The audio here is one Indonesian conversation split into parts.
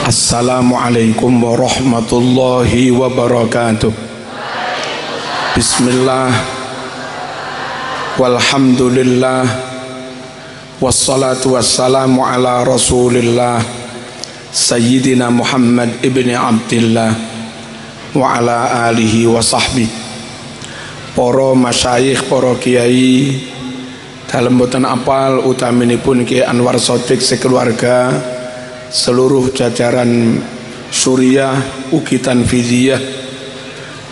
Assalamualaikum warahmatullahi wabarakatuh. Bismillah, walhamdulillah, wassalatu wassalamu ala rasulillah Sayyidina Muhammad ibni Abdillah wa ala alihi wa sahbihi. Para masyayikh, para kiai dalam boten apal utaminipun Kiai Anwar Shadiq sekeluarga, seluruh jajaran Suriah ugi tanfidiyah,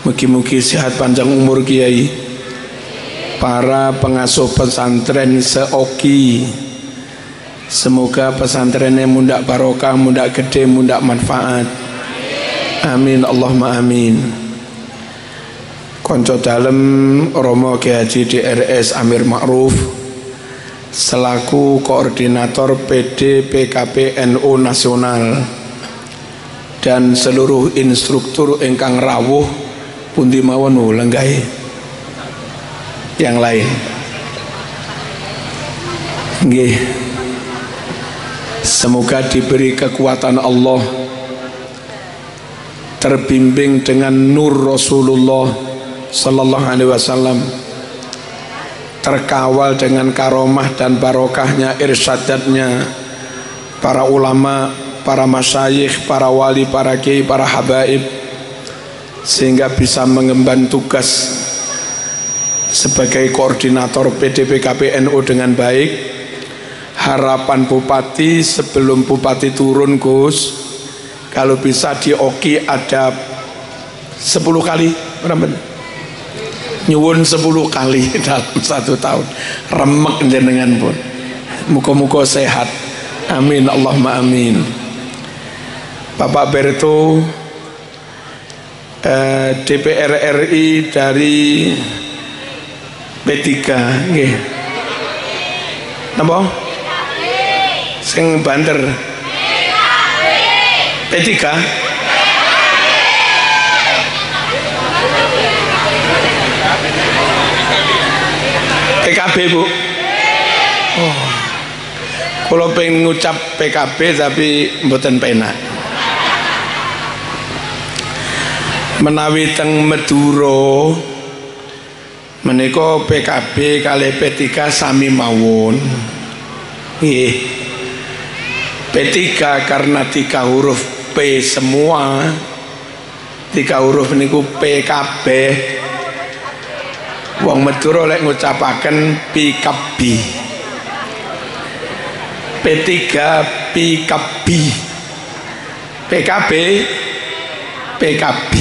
mugi-mugi sehat panjang umur kiai, para pengasuh pesantren seoki, semoga pesantrennya mundak barokah, mundak gede, mundak manfaat, amin Allahumma amin. Konco dalem Romo Kiai Haji DRS Amir Ma'ruf selaku koordinator PD PKP NU Nasional dan seluruh instruktur ingkang rawuh pundi mawon lenggahe yang lain. Nggih, semoga diberi kekuatan Allah, terbimbing dengan nur Rasulullah sallallahu alaihi wasallam, terkawal dengan karomah dan barokahnya irsyadatnya para ulama, para masyayikh, para wali, para kiai, para habaib, sehingga bisa mengemban tugas sebagai koordinator PDPKP NU dengan baik. Harapan Bupati sebelum Bupati turun, Gus, kalau bisa dioki ada 10 kali, nyuwun 10 kali dalam 1 tahun, remek jenengan pun, muka-muka sehat, amin Allahumma amin. Bapak Berto, DPR RI dari P3, nggih, napa? Sing banter P3. PKB Bu. Oh, kalau pengen ngucap PKB tapi mboten penak. Menawi teng Madura menika PKB kali P3 sami mawon. Nggih. P3 karena 3 huruf P semua. 3 huruf niku PKB. Wong Madura lek ngucapaken PKB. P3 PKB. PKB PKB.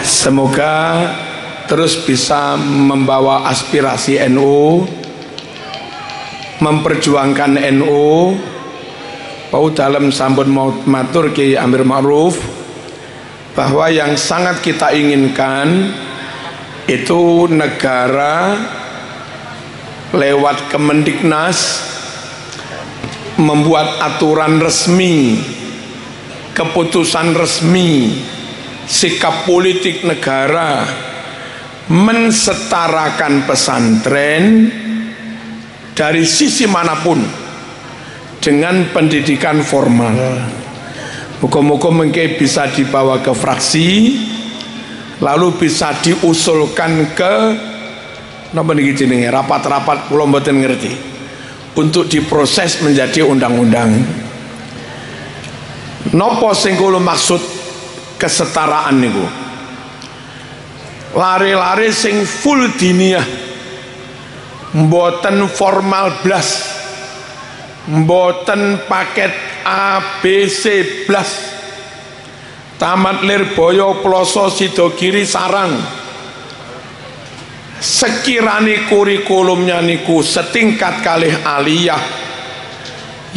Semoga terus bisa membawa aspirasi NU, memperjuangkan NU. Pau dalam sambut matur Kiai Amir Ma'ruf bahwa yang sangat kita inginkan itu negara lewat Kemendiknas membuat aturan resmi, keputusan resmi, sikap politik negara mensetarakan pesantren dari sisi manapun dengan pendidikan formal. Muka-muka mungkin bisa dibawa ke fraksi, lalu bisa diusulkan ke napa niki jenenge, rapat-rapat kula mboten ngerti, untuk diproses menjadi undang-undang. Napa sing kula maksud kesetaraan niku? Lare-lare sing full diniyah, mboten formal blas, mboten paket ABC blas, tamat Lirboyo Ploso Sidogiri Sarang. Sekirane kurikulumnya niku setingkat kalih aliyah,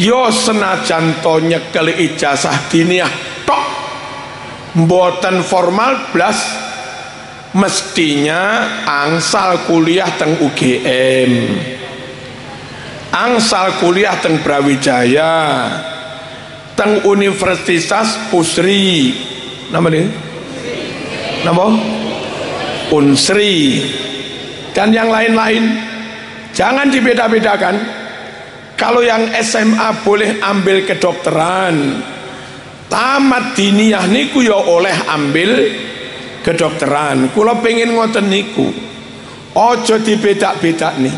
yo senajan to nyekel ijazah diniyah tok, mboten formal blas, mestinya angsal kuliah teng UGM, angsal kuliah teng Brawijaya, teng Universitas Pusri, nama nih, nama Unsri, dan yang lain-lain. Jangan dibeda-bedakan. Kalau yang SMA boleh ambil kedokteran, tamat diniyah niku ya oleh ambil kedokteran. Kula pengen ngoten niku, ojo dibedak-bedak nih.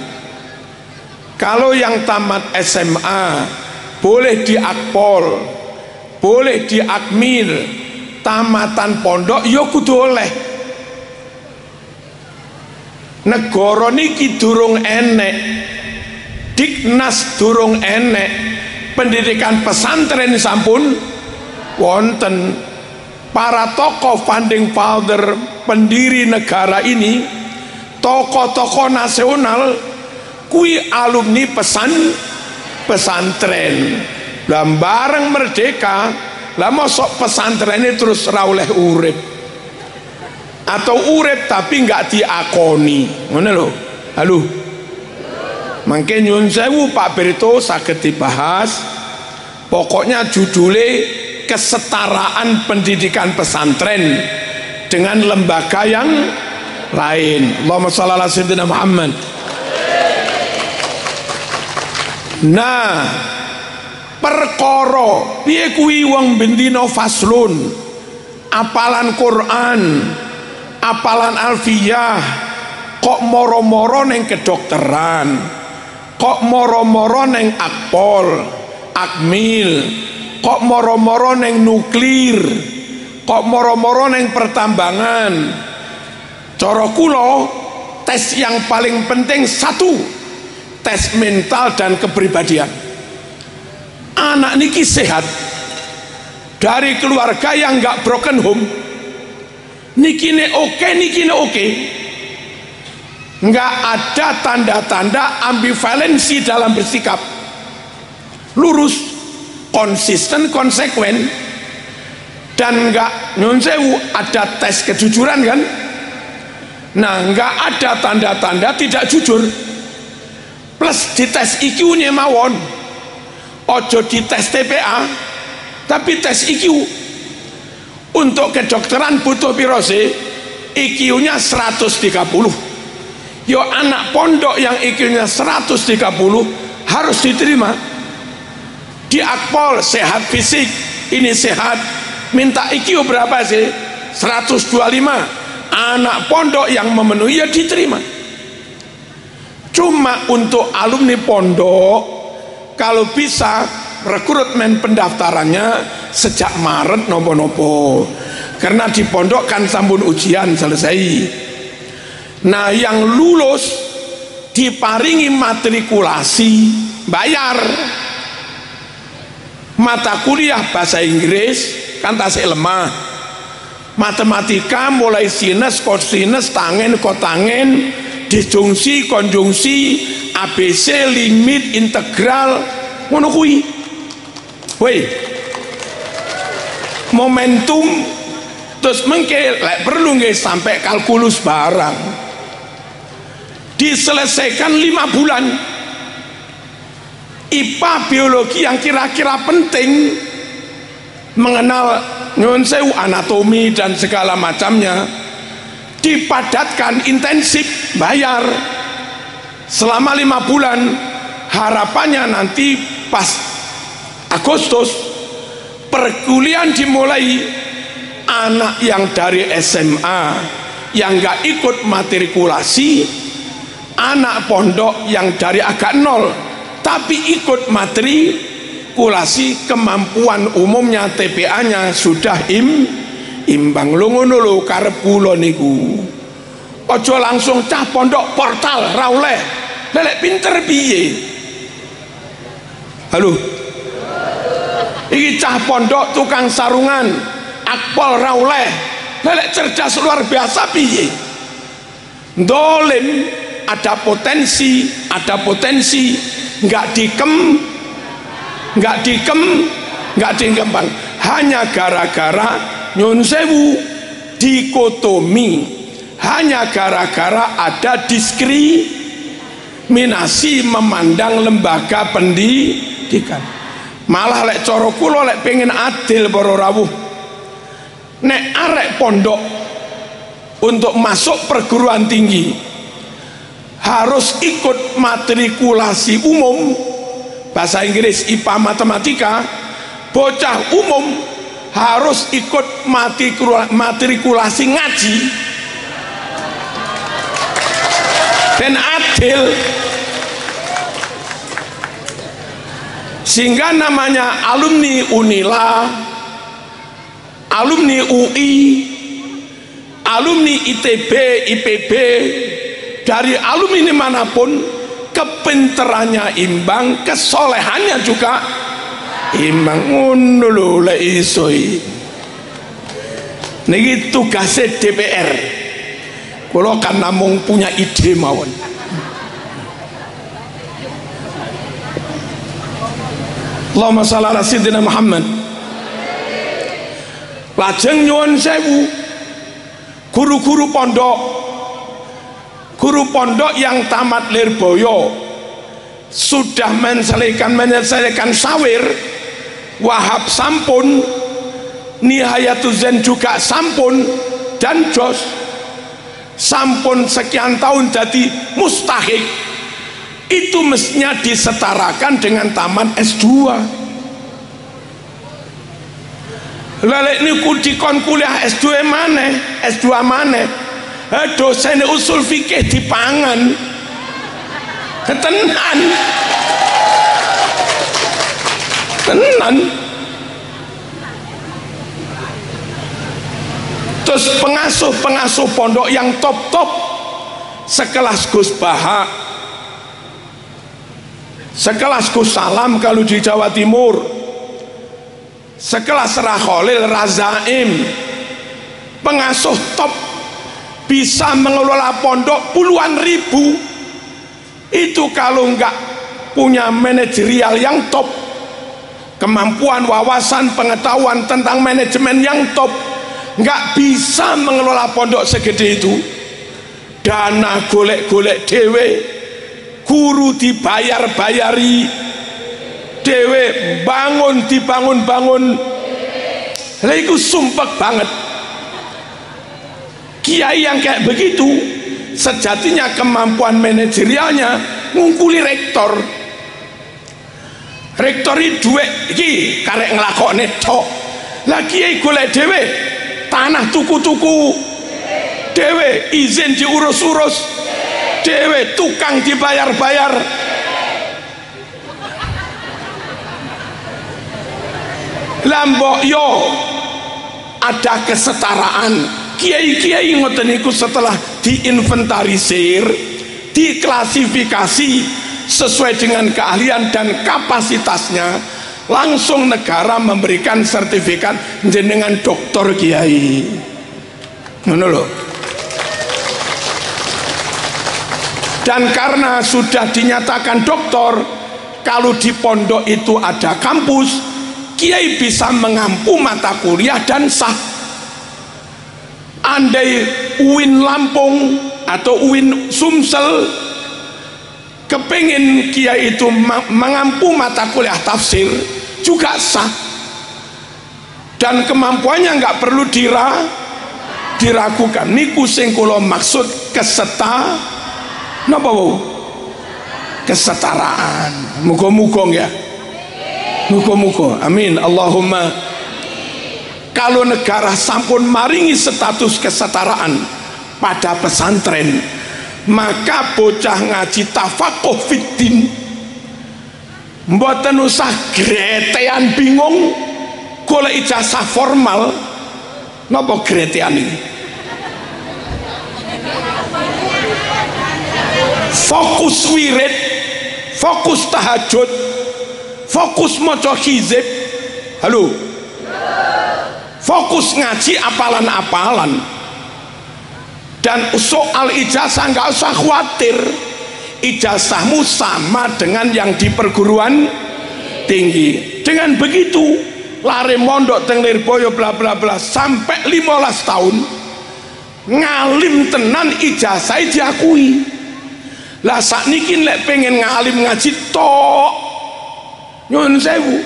Kalau yang tamat SMA boleh di Akpol, boleh di Akmil, tamatan pondok ya kudu oleh. Negara niki durung enek, Diknas durung enek, pendidikan pesantren sampun wonten. Para tokoh founding father, pendiri negara ini, tokoh-tokoh nasional kui alumni pesantren. Lah bareng merdeka, lah mosok pesantren ini terus ra oleh urip, atau urip tapi nggak diakoni, ngono lho. Halo, mangke nyun sewu Pak Berito saged dibahas. Pokoknya judulnya kesetaraan pendidikan pesantren dengan lembaga yang lain. Allahumma shalli ala sayyidina Muhammad. Nah, perkara piye kuwi wong bendina faslun, apalan Quran, apalan alfiyah, kok moro-moro neng kedokteran, kok moro-moro neng Akpol, Akmil, kok moro-moro neng nuklir, kok moro-moro neng pertambangan. Cara kula tes yang paling penting satu, tes mental dan kepribadian. Anak niki sehat dari keluarga yang nggak broken home, niki ne oke, nggak ada tanda-tanda ambivalensi dalam bersikap, lurus, konsisten, konsekuen, dan nggak nyun sewu ada tes kejujuran kan. Nah, nggak ada tanda-tanda tidak jujur, plus di tes IQ-nya mawon, ojo di tes TPA tapi tes IQ. Untuk kedokteran butuh pirose, IQ-nya 130. Yo anak pondok yang IQ-nya 130 harus diterima. Di Akpol sehat fisik, ini sehat, minta IQ berapa sih? 125. Anak pondok yang memenuhi ya diterima. Cuma untuk alumni pondok, kalau bisa rekrutmen pendaftarannya sejak Maret nopo-nopo, karena di pondok kan sampun ujian selesai. Nah, yang lulus diparingi matrikulasi bayar. Mata kuliah bahasa Inggris kan tasik lemah, matematika mulai sinus, kosinus, tangen, kotangen, disjungsi, konjungsi, ABC, limit, integral, ngono kuwi. Woi, momentum, terus mengke lek perlu nggih sampai kalkulus barang diselesaikan 5 bulan. IPA, biologi yang kira-kira penting, mengenal nyun sewu anatomi dan segala macamnya, dipadatkan intensif, bayar selama 5 bulan. Harapannya nanti pas Agustus perkuliahan dimulai, anak yang dari SMA yang nggak ikut matrikulasi, anak pondok yang dari agak nol tapi ikut matrikulasi, kemampuan umumnya TPA-nya sudah imbang. Lu ngono lho karep kula niku. Aja langsung cah pondok portal ra oleh. Lelek pinter piye? Halo. Iki cah pondok tukang sarungan, Akpol ra oleh. Lelek cerdas luar biasa piye? Dolim, ada potensi, nggak dikembang, hanya gara-gara nyun sewu dikotomi, hanya gara-gara ada diskriminasi memandang lembaga pendidikan. Malah lek cara kula lek pengen adil para rawuh, nek arek pondok untuk masuk perguruan tinggi harus ikut matrikulasi umum, bahasa Inggris, IPA, matematika, bocah umum harus ikut matrikulasi ngaji dan adil, sehingga namanya alumni Unila, alumni UI, alumni ITB, IPB, dari alumni manapun kepinterannya imbang, kesolehannya juga imbang. Ngono lho lek iso iki. Niki tugasnya DPR. Kula kan namung punya ide mawon. Allahumma shalli ala sayyidina Muhammad. Lajeng nyuwun sewu, guru-guru pondok yang tamat Lirboyo sudah menyelesaikan sawir, Wahab sampun, Nihayatul Zen juga sampun, dan Jos sampun sekian tahun jadi mustahik, itu mestinya disetarakan dengan taman S2. Lelek niku dikon kuliah S2 mana? S2 mana? Dosen usul fikih dipangan. Tenan. Tenan. Terus pengasuh pondok yang top sekelas Gus Baha, sekelas Gus Salam kalau di Jawa Timur, sekelas Rakholil Razaim, pengasuh top bisa mengelola pondok puluhan ribu. Itu kalau enggak punya manajerial yang top, kemampuan, wawasan, pengetahuan tentang manajemen yang top, nggak bisa mengelola pondok segede itu. Dana golek-golek dewe, guru dibayar-bayari dewe, bangun dibangun-bangun. Lah iku sumpek banget. Kiai yang kayak begitu sejatinya kemampuan manajerialnya ngungkuli rektor. Rektor iki dhuwit iki karek nglakokne tok. Lah kiai golek dhewe, tanah tuku-tuku dhewe, izin diurus-urus dhewe, tukang dibayar-bayar. Lah mbok yo ada kesetaraan. Kiai-kiai ngoten niku setelah diinventarisir, diklasifikasi sesuai dengan keahlian dan kapasitasnya, langsung negara memberikan sertifikat jenengan doktor kiai. Ngono lho. Dan karena sudah dinyatakan doktor, kalau di pondok itu ada kampus, kiai bisa mengampu mata kuliah dan sah. Andai UIN Lampung atau UIN Sumsel kepingin kiai itu mengampu mata kuliah tafsir juga sah, dan kemampuannya nggak perlu diragukan. Niku sing kula maksud kesetaraan. Muga-muga ya, muga-muga, amin, Allahumma. Kalau negara sampun maringi status kesetaraan pada pesantren, maka bocah ngaji tafakuh fiddin mboten usah gretean bingung golek ijazah formal. Napa gretean iki? Fokus wirid, fokus tahajud, fokus maca hizib. Halo, fokus ngaji apalan-apalan. Dan soal ijazah nggak usah khawatir, ijazahmu sama dengan yang di perguruan tinggi. Dengan begitu lari mondok teng Lirboyo bla bla bla sampai 15 tahun ngalim tenan, ijazah diakui. Lah sakniki lek pengen ngalim ngaji tok nyuwun sewu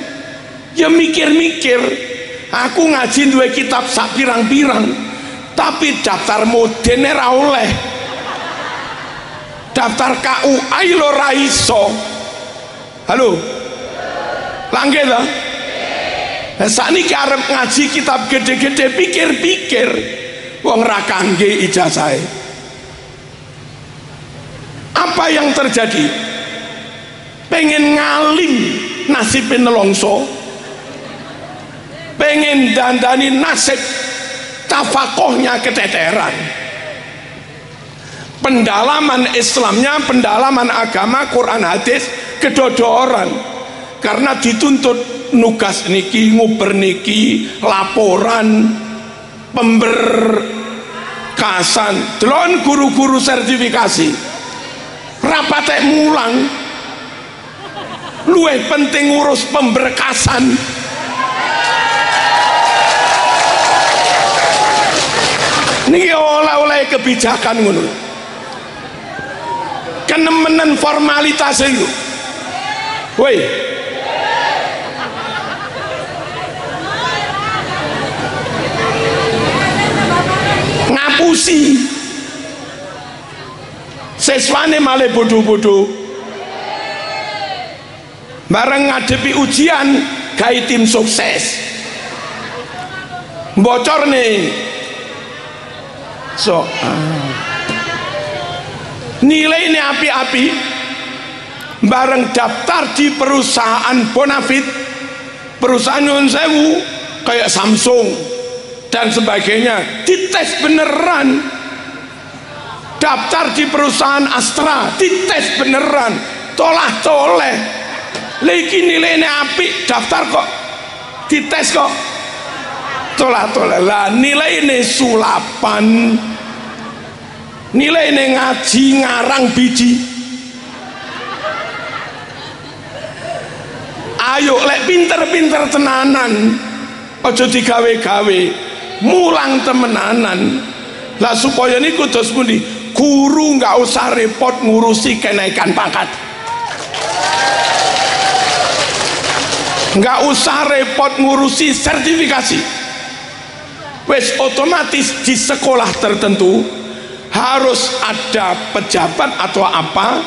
ya mikir-mikir. Aku ngaji duwe kitab sak pirang-pirang, tapi daftar moden ora oleh, daftar KUA lo ra iso. Halo, Langge to? Sakniki arep ngaji kitab gede-gede pikir-pikir wong ra kangge ijazahe. Apa yang terjadi? Pengen ngalim nasibin nelongso, pengen dandani nasib tafakohnya keteteran. Pendalaman Islamnya, pendalaman agama Quran hadis kedodoran karena dituntut nugas niki, nguber niki, laporan, pemberkasan. Delon guru-guru sertifikasi rapatek mulang, luwih penting ngurus pemberkasan. Niki oleh-oleh kebijakan ngono. Kenemenan formalitas itu. Woi. Ngapusi. Siswane malah bodoh-bodoh. Bareng ngadepi ujian gawe tim sukses. Bocor nih. Nilai ini api-api, bareng daftar di perusahaan bonafit, perusahaan nyuwun sewu kayak Samsung dan sebagainya, dites beneran. Daftar di perusahaan Astra, dites beneran, tolah toleh. Lagi nilai ini api, daftar kok dites kok tolah toleh. Lah nilai ini sulapan, nilai ini ngaji ngarang biji. Ayo lek pinter-pinter tenanan, ojo digawe-gawe, mulang temenanan. Lah supaya niku terus pundi, guru nggak usah repot ngurusi kenaikan pangkat, nggak usah repot ngurusi sertifikasi. Wes otomatis di sekolah tertentu harus ada pejabat atau apa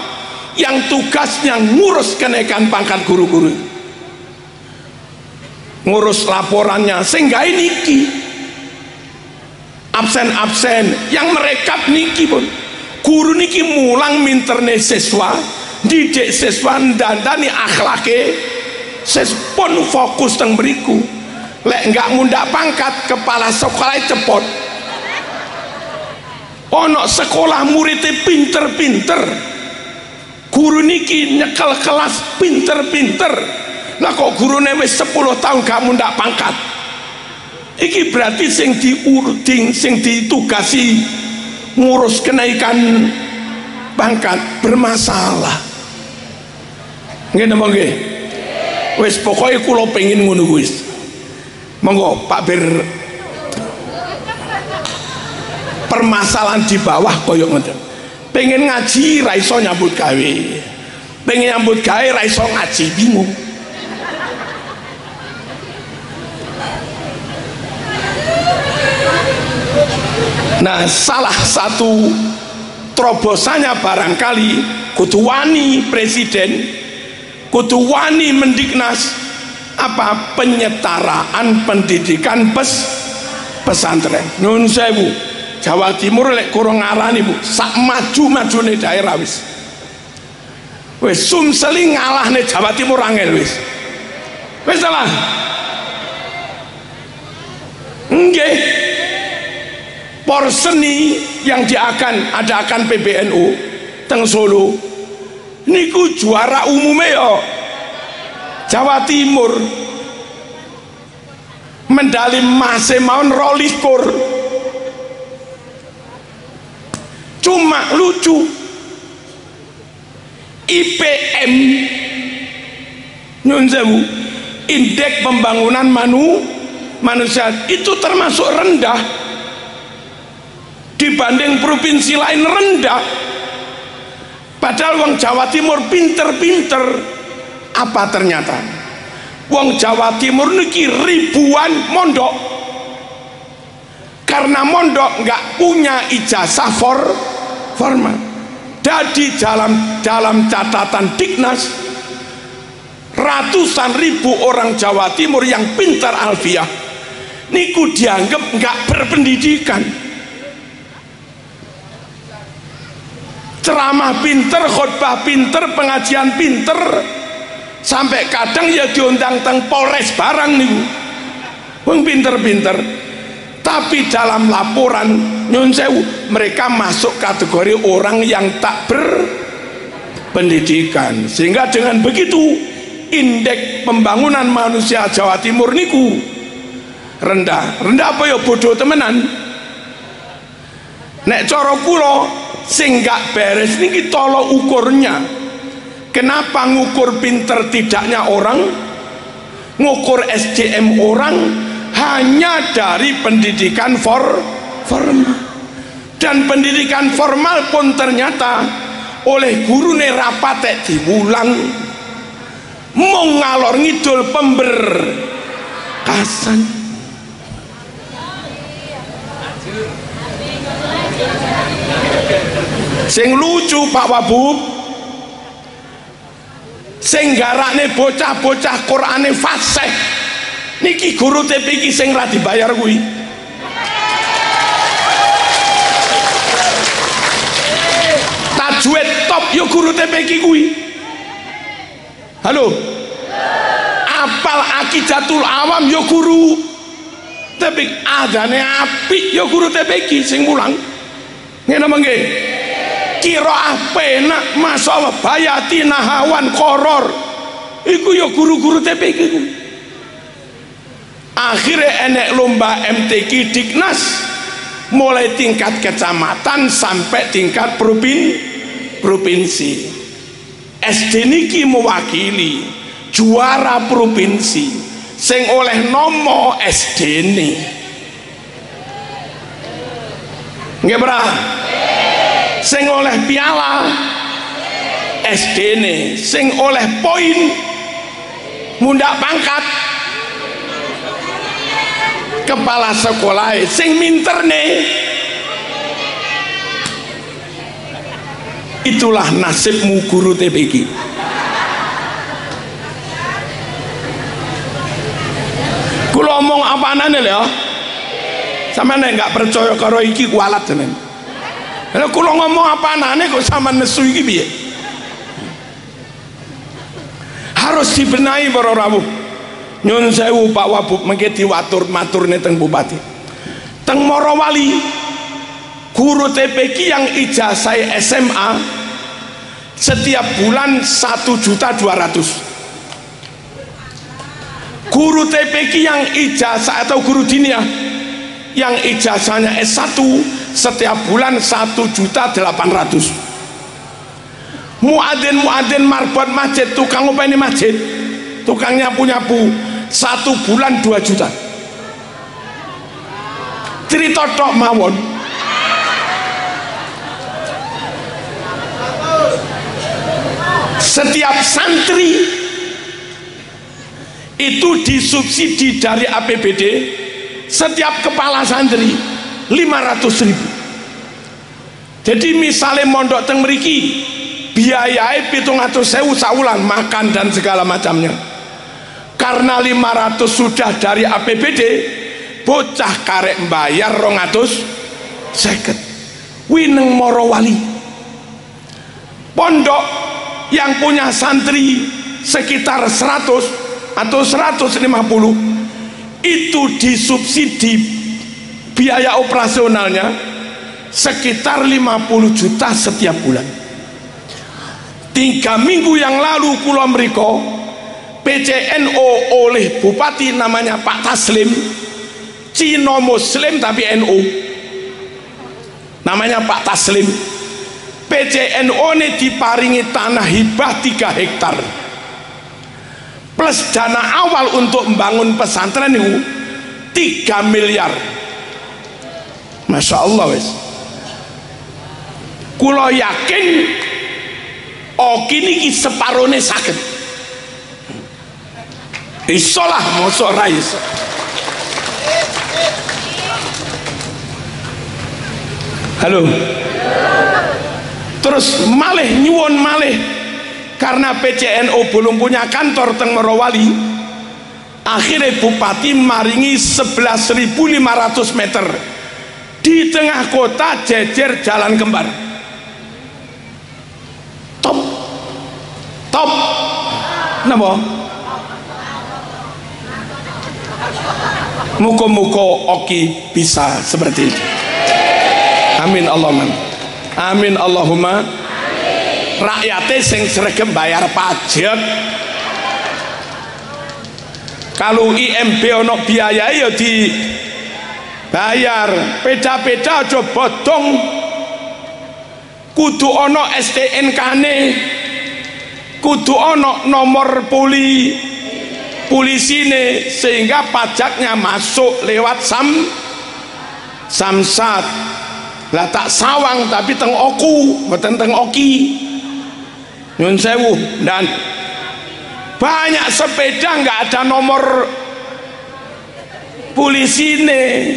yang tugasnya ngurus kenaikan pangkat guru-guru, ngurus laporannya, sehingga niki absen-absen yang merekap niki pun guru niki mulang minterne siswa, didik siswa, dandani akhlake sespon fokus teng beriku. Lek nggak mundak pangkat kepala sekolah cepot. Ono sekolah muridnya pinter-pinter, guru niki nyekel kelas pinter-pinter. Lah kok gurune wis 10 tahun gak mundak pangkat. Iki berarti sing diuruding, sing ditugasi ngurus kenaikan pangkat bermasalah. Nggih napa nggih? Wis pokoke kula pengin ngono wis. Monggo Pak Bir, permasalahan di bawah koyok ngoten. Pengen ngaji ra iso nyambut gawe, pengen nyambut gawe ra iso ngaji, bingung. Nah, salah satu terobosannya barangkali kudu wani presiden, kudu wani mendiknas apa, penyetaraan pendidikan pesantren. Nyun sewu, Jawa Timur lek kurang ngarani Bu, sak maju-majune daerah wis. Wis Sumseli ngalahne Jawa Timur angel wis. Wis salah. Nggih. Porseni yang adakan PBNU teng Solo niku juara umumnya yo Jawa Timur, medali emas mawon 22. Cuma lucu IPM nyun sewu, indeks pembangunan manusia itu termasuk rendah dibanding provinsi lain, rendah. Padahal wong Jawa Timur pinter-pinter. Apa ternyata wong Jawa Timur niki ribuan mondok, karena mondok nggak punya ijazah formal. Jadi dalam catatan Dignas ratusan ribu orang Jawa Timur yang pintar alfiah niku dianggap nggak berpendidikan. Ceramah pinter, khotbah pinter, pengajian pinter, sampai kadang ya diundang teng Polres barang niku wong pinter-pinter, tapi dalam laporan nyun sewu mereka masuk kategori orang yang tak berpendidikan. Sehingga dengan begitu indeks pembangunan manusia Jawa Timur niku rendah. Rendah apa ya, bodoh temenan. Nek cara kula sing gak beres niki tolok ukurnya. Kenapa ngukur pinter tidaknya orang, ngukur SDM orang hanya dari pendidikan formal. Dan pendidikan formal pun ternyata oleh guru rapatek diulang mung ngalor ngidul pemberkasan. Sing lucu Pak Wabub, sing garakne bocah-bocah Qur'ane fasih niki guru TP iki sing ra dibayar kuwi. Tajwid top yo guru TP iki kuwi. Halo. Apal Aqidatul Awam yo guru TP, adane apik yo guru TP iki sing mulang. Ngene apa nggih? Qiraah penak masyaallah bayati nahawan koror iku ya guru-guru TPK. Akhirnya enek lomba MTQ Diknas mulai tingkat kecamatan sampai tingkat provinsi. SD niki mewakili juara provinsi sing oleh nomo SD ini nggih berah sing oleh piala SD nih, sing oleh poin mundak pangkat kepala sekolah, sing minter nih. Itulah nasibmu guru TPK. Kula omong apane lho, sampeyan nggak percaya karo iki kualat tenan. Lha kula ngomong apanane kok sampean nesu iki piye? Harus dibenahi para rawuh. Nyun sewu Pak Wabub mengke diwatur-maturne teng Bupati. Teng Morowali guru TPK yang ijazah SMA setiap bulan 1.200.000. Guru TPK yang ijazah atau guru diniyah yang ijazahnya S1 setiap bulan 1.800.000. Muadzin marbot masjid, tukang ngopeni masjid, tukang nyapu-nyapu, 1 bulan 2 juta. Cerita tok mawon. Setiap santri itu disubsidi dari APBD, setiap kepala santri 500.000. Jadi misalnya mondok teng mriki biayai 700.000 saulan makan dan segala macamnya. Karena 500 sudah dari APBD, bocah karek mbayar 250. Wineng Morowali pondok yang punya santri sekitar 100 atau 150 itu disubsidi biaya operasionalnya sekitar 50 juta setiap bulan. 3 minggu yang lalu kula mriko PCNO oleh bupati namanya Pak Taslim, Cino Muslim tapi NU, namanya Pak Taslim. PCNO ini diparingi tanah hibah 3 hektar plus dana awal untuk membangun pesantren itu 3 miliar. Masya Allah wes. Kulo yakin oke niki separone sakit. Isolah mosok ra iso. Halo. Terus malih nyuwun malih karena PCNO belum punya kantor teng Morowali, akhirnya bupati maringi 11.500 meter di tengah kota jejer jalan kembar. Top napa? Muko-muko Oki bisa seperti itu. Amin Allahumma amin Allahumma. Rakyatnya sing sregep bayar pajak. Kalau IMB ono biaya ya dibayar. Peda-peda aja bodong, kudu ono STNK-ne, kudu ono nomor polisine, sehingga pajaknya masuk lewat samsat. Lah tak sawang tapi teng oku, mboten teng oki. Nyun sewu. Dan banyak sepeda nggak ada nomor polisine.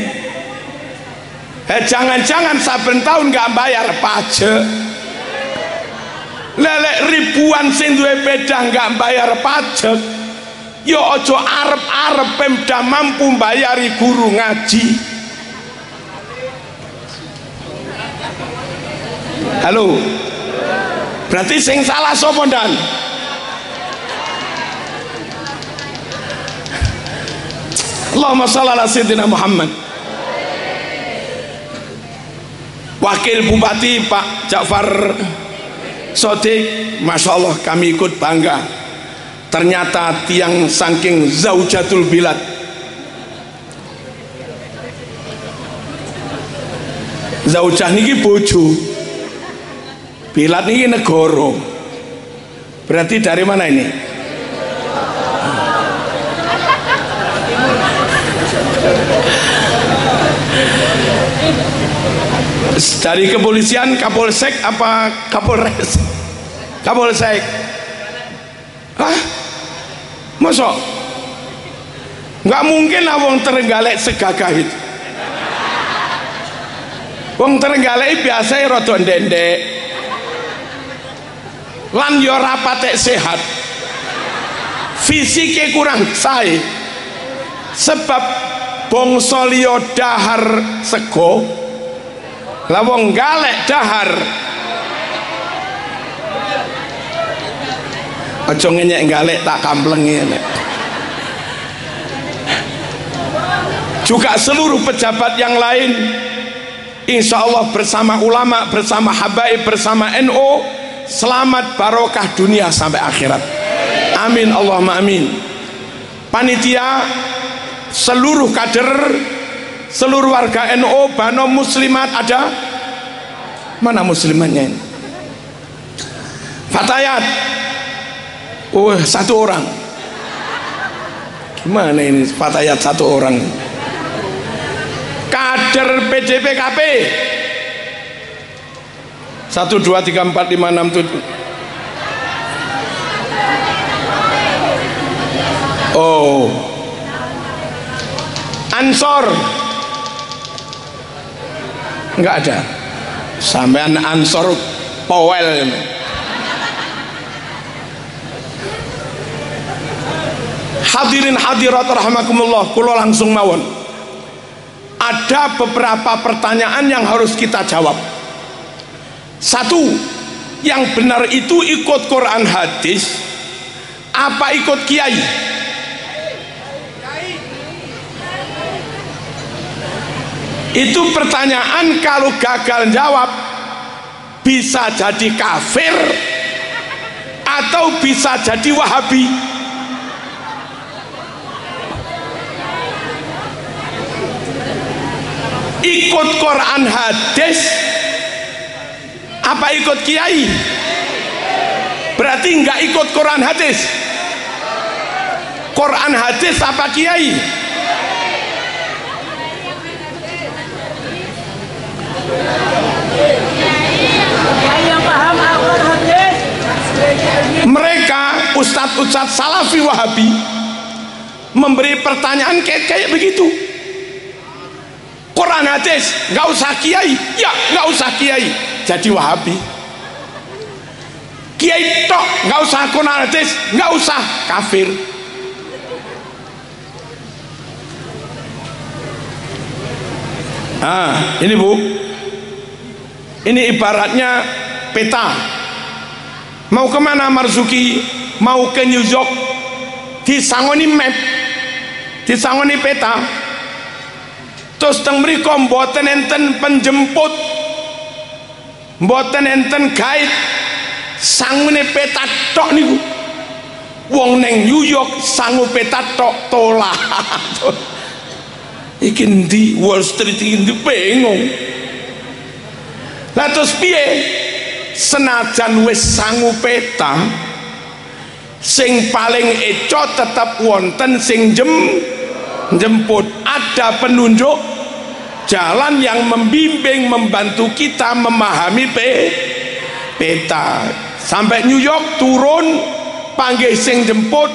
Jangan-jangan saben tahun nggak bayar pajak. Lelek ribuan sing duwe sepeda nggak bayar pajak. Yo ojo arep-arep Pemda mampu bayari guru ngaji. Halo, berarti sing salah sapa ndan? Allahumma shalli ala sayyidina Muhammad. Wakil Bupati Pak Ja'far Shodiq, Masya Allah kami ikut bangga. Ternyata tiang saking zaujatul bilad, zaujah niki bojo, bilad niki negara. Berarti dari mana ini? Dari kepolisian, Kapolsek apa Kapolres? Kapolsek. Hah? Masa? Nggak mungkin lah wong Trenggalek segagah itu. Wong Trenggalek biasa rada ndendek. Lan yo rapate sehat. Fisiknya kurang sae. Sebab bangsa liya dahar sego. Lah wong galek dahar. Aja ngenyek galek tak kamplengi. Juga seluruh pejabat yang lain, insya Allah bersama ulama, bersama habaib, bersama NU, selamat barokah dunia sampai akhirat. Amin Allahumma amin. Panitia, seluruh kader, seluruh warga NU, Bano muslimat ada? Mana muslimatnya ini? Fatayat. Oh, satu orang. Gimana ini Fatayat satu orang? Kader PDPKP 1, 2, 3, 4, 5, 6, 7. Oh, Ansor enggak ada. Sampean Ansor Powell. Hadirin hadirat rahimakumullah, kula langsung mawon. Ada beberapa pertanyaan yang harus kita jawab. Satu, yang benar itu ikut Quran hadis apa ikut kiai? Itu pertanyaan, kalau gagal jawab bisa jadi kafir atau bisa jadi Wahabi. Ikut Quran hadis apa ikut kiai? Berarti nggak ikut Quran hadis. Quran hadis apa kiai? Mereka ustadz-ustadz salafi Wahabi memberi pertanyaan kayak begitu. Quran hadis nggak usah kiai, ya nggak usah kiai, jadi Wahabi. kiai tok, nggak usah Quran hadis, nggak usah, kafir. Ini Bu, ini ibaratnya peta. Mau kemana Marzuki? Mau ke New York, disangoni map, disangoni peta. Terus teng mriko mboten enten penjemput, mboten enten guide, sangune peta tok niku. Wong neng New York sangu peta tok tolak. Iki ndi Wall Street iki ndi bingung. Lah terus piye? Senajan wis sangu peta, sing paling eco tetap wonten sing jemput. Ada penunjuk jalan yang membimbing, membantu kita memahami peta. Sampai New York turun, panggil sing jemput,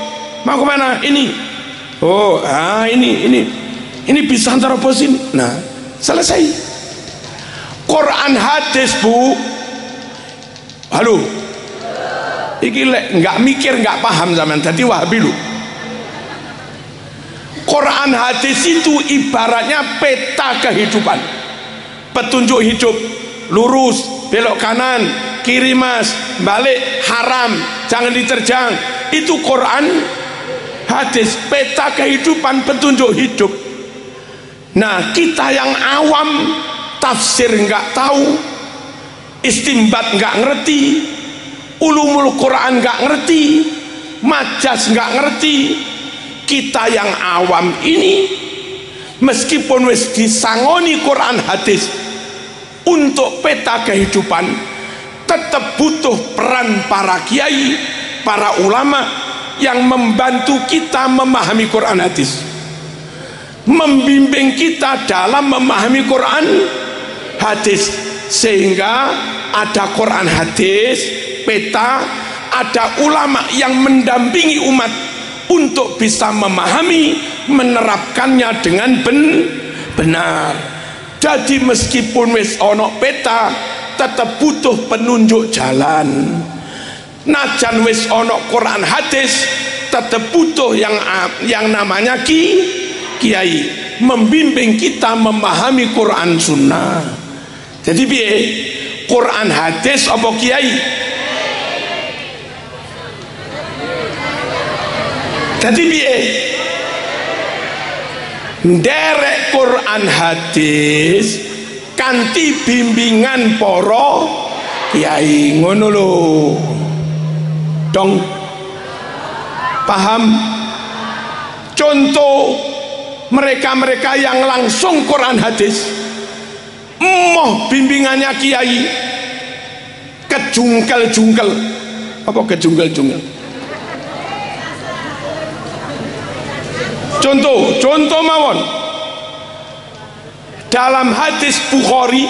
mau kemana? Ini. Oh, ini bisa antara posin. Nah, selesai. Quran hadis Bu. Halo. Iki nggak mikir, nggak paham zaman. Jadi Wahabi lu. Quran hadis itu ibaratnya peta kehidupan, petunjuk hidup, lurus, belok kanan, kiri mas, balik, haram, jangan diterjang. Itu Quran hadis, peta kehidupan, petunjuk hidup. Nah, kita yang awam, tafsir nggak tahu, istimbat nggak ngerti, ulumul Quran nggak ngerti, majas nggak ngerti. Kita yang awam ini, meskipun wis disangoni Quran hadis untuk peta kehidupan, tetap butuh peran para kiai, para ulama yang membantu kita memahami Quran hadis, membimbing kita dalam memahami Quran hadis, sehingga ada Quran hadis peta, ada ulama yang mendampingi umat untuk bisa memahami, menerapkannya dengan benar. Jadi meskipun wis ono peta, tetap butuh penunjuk jalan. Najan wis ono Quran hadis, tetap butuh yang namanya kiai, membimbing kita memahami Quran sunnah. Jadi piye? Quran hadis apa kiai? Jadi piye? Nderek Quran hadis kanthi bimbingan para kiai, ngono lho. Dong. Paham? Contoh mereka-mereka yang langsung Quran hadis, emoh bimbingannya kiai, kejungkel-jungkel. Apa kejungkel-jungkel? Contoh mawon. Dalam hadis Bukhari,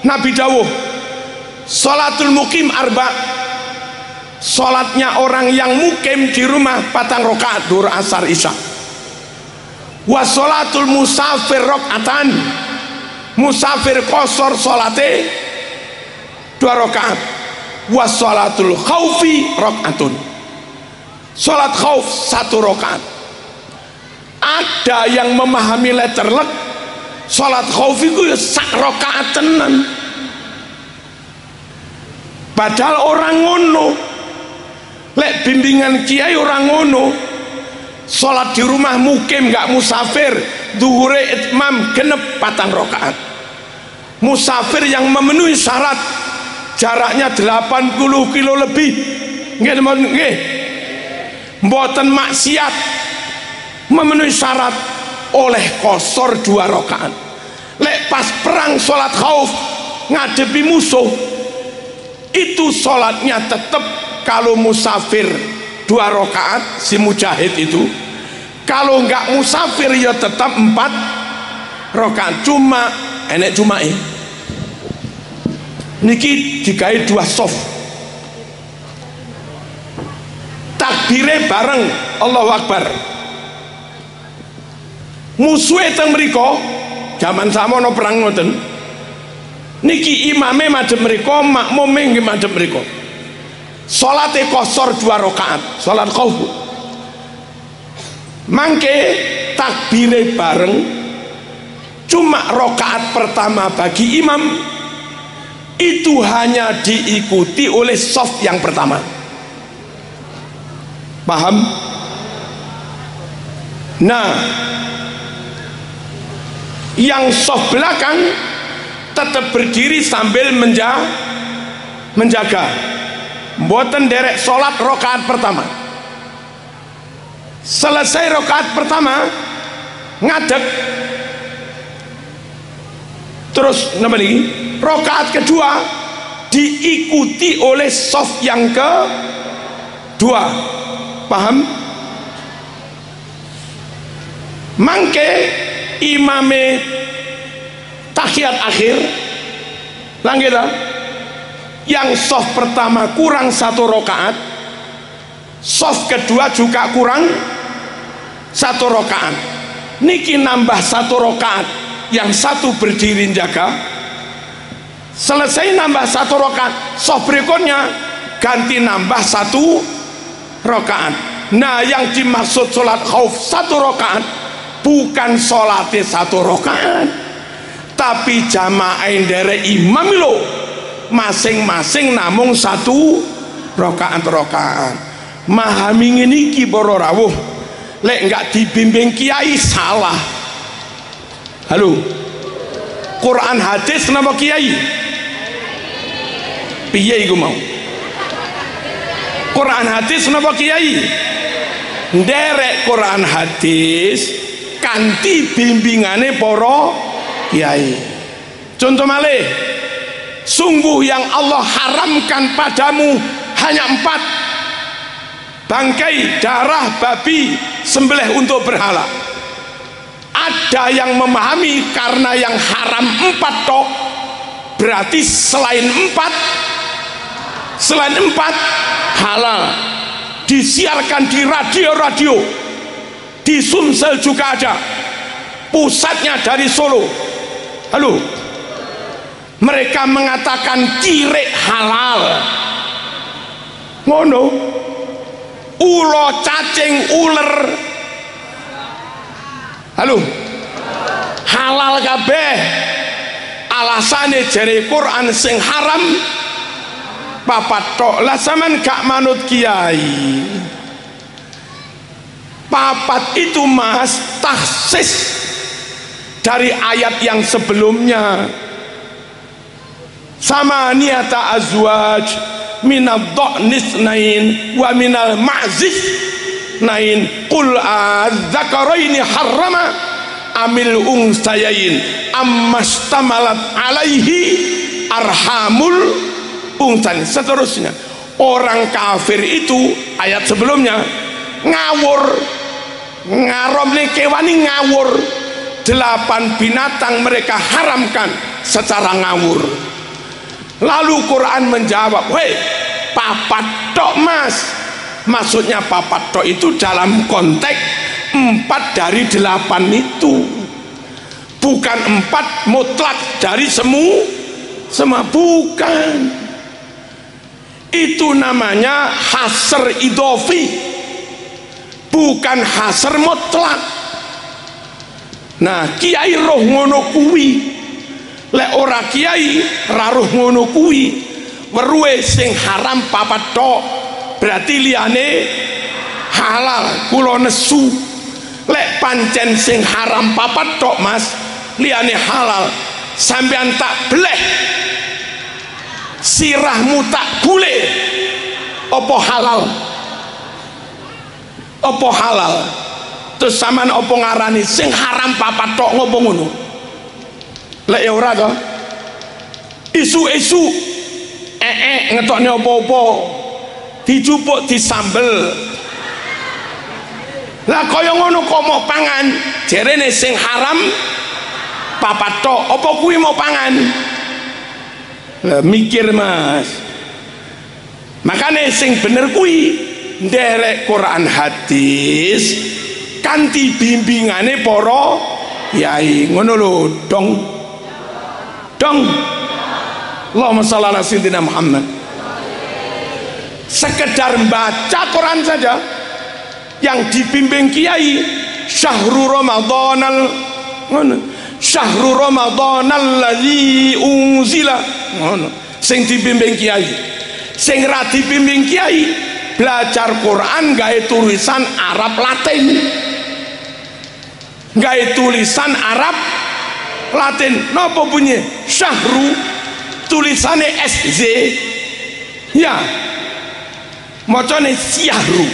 Nabi dawuh, salatul mukim arba, salatnya orang yang mukim di rumah 4 rakaat duhur asar isya. Wa salatul musafir rakaatan, musafir qasar salate 2 rakaat. Wa salatul khaufi rakaatun, salat khauf 1 rakaat. Ada yang memahami letterlek, salat khauf itu ya sak rakaat tenan. Padahal orang ngono, lek bimbingan kiai orang ngono, salat di rumah mukim nggak musafir, duhure itmam genep 4 rakaat. Musafir yang memenuhi syarat, jaraknya 80 kilo lebih, nggih, mboten maksiat, memenuhi syarat, oleh kosor 2 rakaat. Lek pas perang sholat khauf ngadepi musuh, itu sholatnya tetap, kalau musafir 2 rakaat si mujahid itu, kalau nggak musafir ya tetap 4 rakaat. Cuma enek cuma niki digawe 2 soft, takbire bareng Allahu Akbar. Musuhe teng mriko zaman samono perang ngoten niki imame madhep mriko, makmume nggih madhep mriko. salate qasar 2 rakaat, salat khauf. Mangke takbire bareng cuma rakaat pertama bagi imam itu hanya diikuti oleh shaf yang pertama. Paham? Nah, yang shaf belakang tetap berdiri sambil menjaga, mboten derek sholat rakaat pertama. Selesai rakaat pertama ngadeg, terus napa niki? Rakaat kedua diikuti oleh shaf yang kedua. Paham? Mangke imame tahiyat akhir langgita yang shaf pertama kurang 1 rakaat, shaf kedua juga kurang 1 rakaat, niki nambah 1 rakaat, yang satu berdiri jaga. Selesai nambah 1 rakaat, shaf berikutnya ganti nambah 1 rakaat. Nah, yang dimaksud sholat khauf 1 rakaat bukan sholatnya 1 rakaat, tapi jamaah dari imam lo masing-masing namung 1 rakaat. Mahami ini kiboro rawuh, lek enggak dibimbing kiai salah. Halo, Quran hadis nama kiai piye iku mau? Quran hadis nama kiai nderek Quran hadis kanthi bimbingane para kiai. Contoh malih, sungguh yang Allah haramkan padamu hanya 4: bangkai, darah babi, sembelih untuk berhala. Ada yang memahami karena yang haram 4 tok, berarti selain 4 halal. Disiarkan di radio-radio, di Sumsel juga ada, pusatnya dari Solo. Halo, mereka mengatakan kirek halal, ngono, ulo, cacing, uler, halo, halal kabeh. Alasane jare Quran sing haram 4 tok. Lah sampean gak manut kiai. 4 itu mas tahsis dari ayat yang sebelumnya. Sama niata azwaj minal dha'nis nain wa minal ma'zih nain qul adzakaraini harrama amil unsayain amastamalat alaihi arhamul unsan. Seterusnya, orang kafir itu ayat sebelumnya ngawur, ngarom nih kewani ngawur, 8 binatang mereka haramkan secara ngawur. Lalu Quran menjawab, weh 4 tok mas, maksudnya 4 tok itu dalam konteks 4 dari 8 itu, bukan 4 mutlak dari semua, bukan. Itu namanya hasr idofi, bukan hasr mutlak. Nah, kiai roh ngono kuwi, lek ora kiai ra roh ngono kuwi, weruhe sing haram 4 tok, berarti liyane halal. Kula nesu, lek pancen sing haram 4 tok mas, liyane halal, sampean tak bleh, sirahmu tak bule, opo halal, opo halal. Terus sampean opo ngarani sing haram 4 tok ngopo ngono? Lek ya ora to, isu-isu ngetokne opo-opo, dicupuk disambel. Lah kaya ngono kok mau pangan, jerene sing haram 4 tok, opo kuwi mau pangan? Lah mikir mas. Makanya sing bener kuwi nderek Quran hadis kanthi bimbingane para kiai, ngono lho dong. Allahumma shalli ala sayyidina Muhammad. sekedar baca Quran saja yang dibimbing kiai, syahrul Ramadanal ladzi unzila, sing dibimbing kiai. Sing ra dibimbing kiai belajar Quran gawe tulisan Arab Latin, gawe tulisan Arab Latin. Napa bunyi syahru tulisannya SZ ya, macane syahru.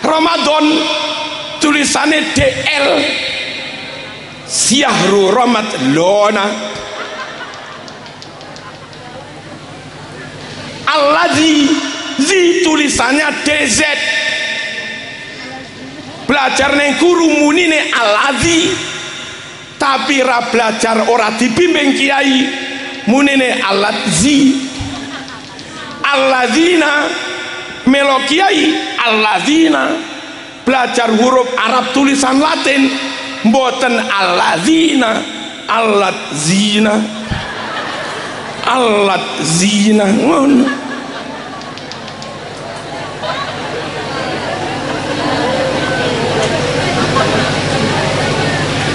Ramadan tulisannya DL, syahru Ramadlona. Alladzi tulisannya DZ, belajar neng guru munine alladzi, tapi ra belajar ora dibimbing kiai munine alladzi. Alladzina melo kiai alladzina belajar huruf Arab tulisan Latin, mboten alladzina, alladzina ngono.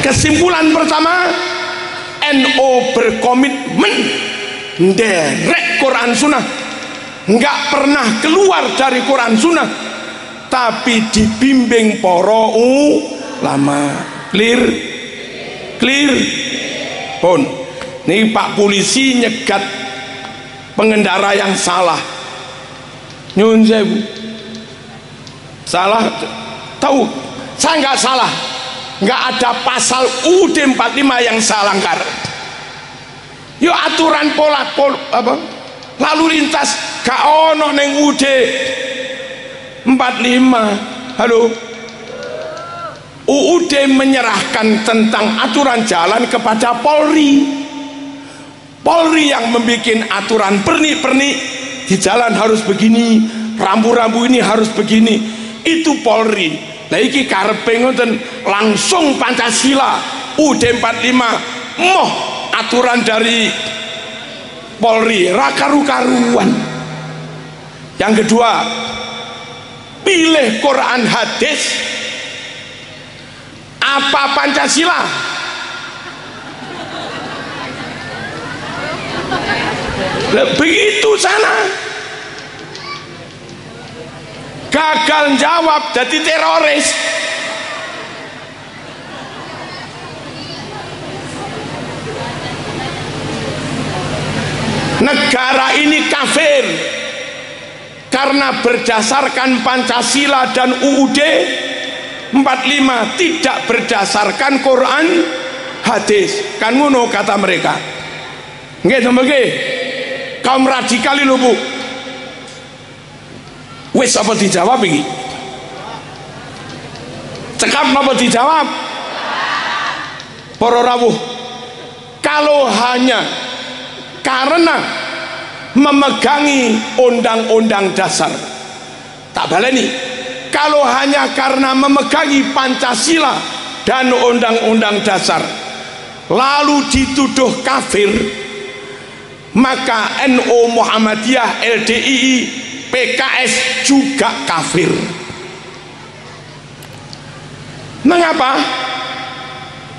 Kesimpulan pertama, NU berkomitmen nderek Quran Sunnah, nggak pernah keluar dari Quran Sunnah, tapi dibimbing para ulama. Clear pun nih Pak polisi nyegat pengendara yang salah, nyun sewu, salah tahu saya nggak salah, nggak ada pasal UUD 45 yang saya langgar. Yo aturan lalu lintas gak ono neng UUD 45. Halo, UUD menyerahkan tentang aturan jalan kepada Polri. Polri yang membuat aturan pernik-pernik, di jalan harus begini, rambu-rambu ini harus begini, itu Polri. Nah iki karepe ngoten langsung Pancasila UUD 45 moh aturan dari Polri ra karu-karuan. Yang kedua, pilih Quran hadis apa Pancasila? Begitu sana, gagal jawab jadi teroris. Negara ini kafir karena berdasarkan Pancasila dan UUD 45, tidak berdasarkan Quran hadis. Kan ngono kata mereka. Nggih nggih. Kaum radikal lho Bu. Wis apa dijawab iki? Cekap apa dijawab? Para rawuh, kalau hanya karena memegangi undang-undang dasar, tak baleni, kalau hanya karena memegangi Pancasila dan undang-undang dasar lalu dituduh kafir, maka NU Muhammadiyah, LDII, PKS juga kafir. Mengapa?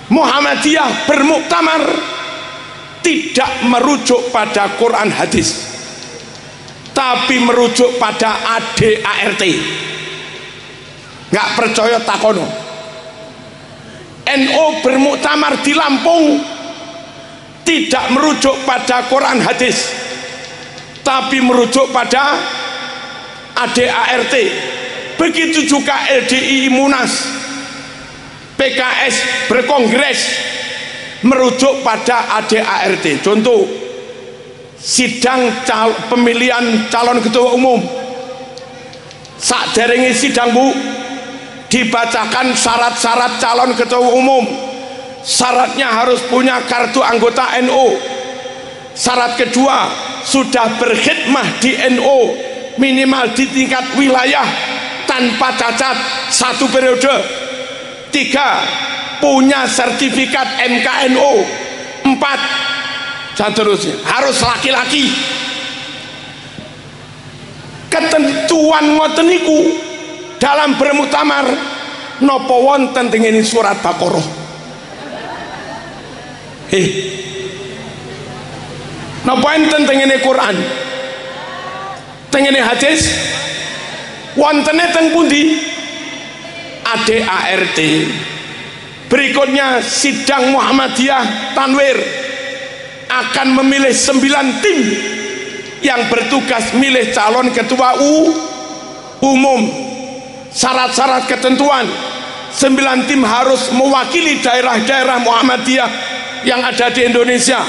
Muhammadiyah bermuktamar tidak merujuk pada Quran hadis, tapi merujuk pada ADART. Nggak percaya takono. NU bermuktamar di Lampung tidak merujuk pada Quran hadis, tapi merujuk pada ADART. Begitu juga LDII Munas, PKS berkongres merujuk pada ADART. Contoh sidang pemilihan calon ketua umum, sakderenge sidang Bu, dibacakan syarat-syarat calon ketua umum. Syaratnya harus punya kartu anggota NU. Syarat kedua, sudah berkhidmah di NU minimal di tingkat wilayah tanpa cacat 1 periode. 3, punya sertifikat MKNU. 4, dan seterusnya. Harus laki-laki. ketentuan ngoten niku dalam bermuktamar napa wonten tengene surat Baqarah? Napa enten tengene Quran? Tengene hadis? Wontene teng pundi? ADART. Berikutnya sidang Muhammadiyah Tanwir akan memilih 9 tim yang bertugas milih calon ketua umum. Syarat-syarat ketentuan, 9 tim harus mewakili daerah-daerah Muhammadiyah yang ada di Indonesia.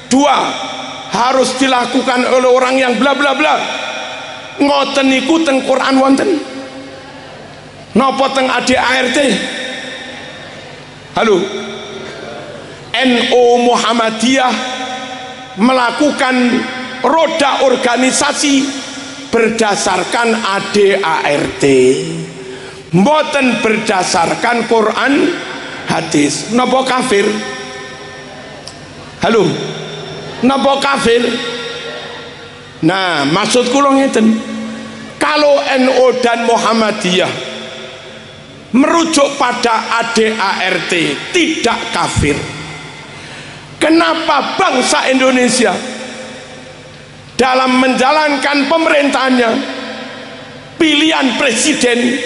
2, harus dilakukan oleh orang yang bla bla bla. Ngoten niku teng Quran wonten? Napa teng ADART? Halo, NU Muhammadiyah melakukan roda organisasi berdasarkan ADART, mboten berdasarkan Quran hadis. Napa kafir? Halo, napa kafir? Nah, maksud kula ngeten, kalau NU dan Muhammadiyah merujuk pada ADART tidak kafir, kenapa bangsa Indonesia dalam menjalankan pemerintahannya pilihan presiden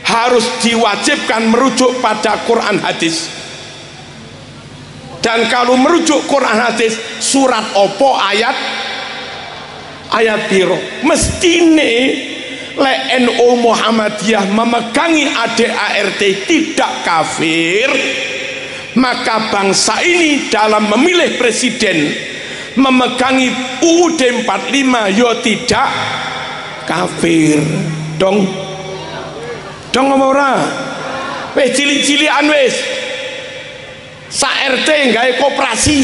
harus diwajibkan merujuk pada Quran hadis? Dan kalau merujuk Quran hadis, surat opo ayat piro? Mestine le NU Muhammadiyah memegangi ADART tidak kafir, maka bangsa ini dalam memilih presiden memegangi UUD 45 yo tidak kafir dong ora. Wis cilik-cilikan wis sa RT gawe koperasi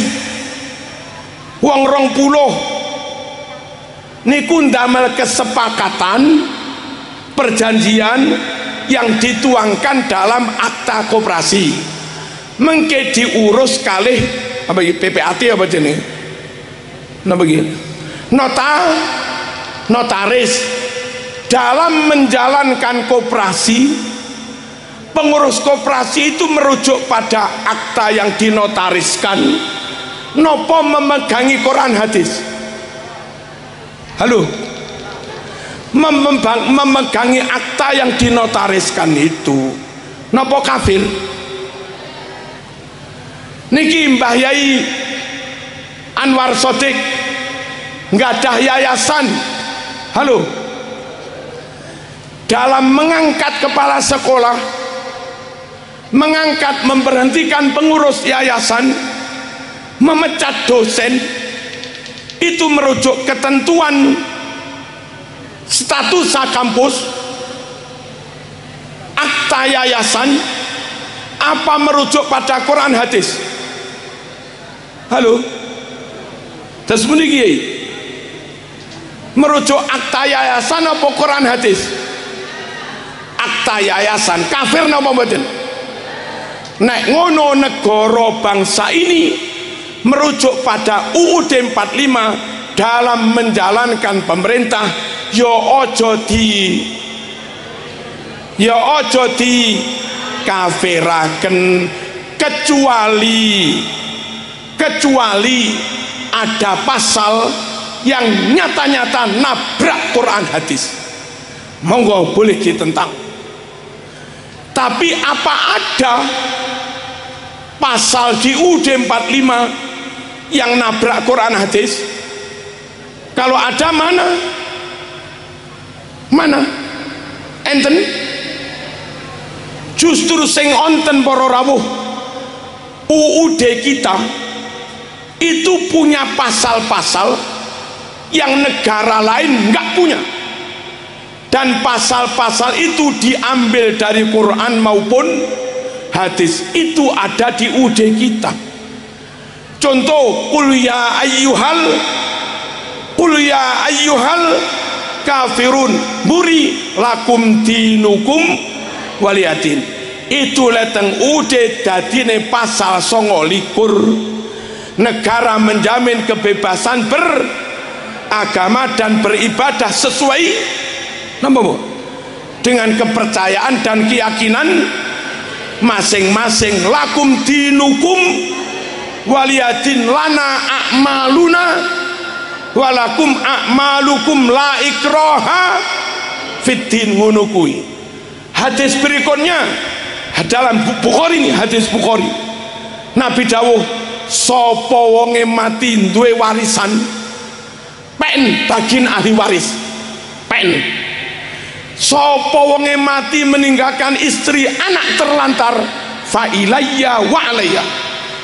wong 20 niku ndamel kesepakatan perjanjian yang dituangkan dalam akta koperasi, mengke diurus kalih apa PPAT apa jenenge napa iki notaris. Dalam menjalankan koperasi, pengurus koperasi itu merujuk pada akta yang dinotariskan. Nopo memegangi Quran hadis? Halo, memegangi akta yang dinotariskan itu nopo kafir? Niki Mbah Yai Anwar Sodik nggadah yayasan. Halo, dalam mengangkat kepala sekolah, memberhentikan pengurus yayasan, memecat dosen, itu merujuk ketentuan status kampus, akta yayasan, apa merujuk pada Quran hadis? Halo, terus meniki merujuk akta yayasan apa Quran hadis? Akta yayasan. Kafir napa mboten? Nek ngono negara bangsa ini merujuk pada UUD 45 dalam menjalankan pemerintah, ya ojo di kafiraken, kecuali ada pasal yang nyata-nyata nabrak Quran hadis, monggo boleh ditentang. Tapi apa ada pasal di UUD 45 yang nabrak Quran hadis? Kalau ada mana enten? Justru sing onten para rawuh, UUD kita itu punya pasal-pasal yang negara lain nggak punya, dan pasal-pasal itu diambil dari Quran maupun hadis, itu ada di UUD kita. Contoh, qul ya ayyuhal kafirun buri lakum dinukum waliyadin, itu leteng UUD dadine pasal 29. Negara menjamin kebebasan beragama dan beribadah sesuai dengan kepercayaan dan keyakinan masing-masing. Lakum dinukum waliyadin, lana a'maluna walakum a'malukum la ikraha fiddin. Ngono kuwi. Hadis berikutnya dalam Bukhari ini, hadis Bukhari. Nabi dawuh, sapa wonge mati duwe warisan, pen bagin ahli waris, pen. Sapa wonge mati meninggalkan istri, anak terlantar, fa ilayya wa alayya,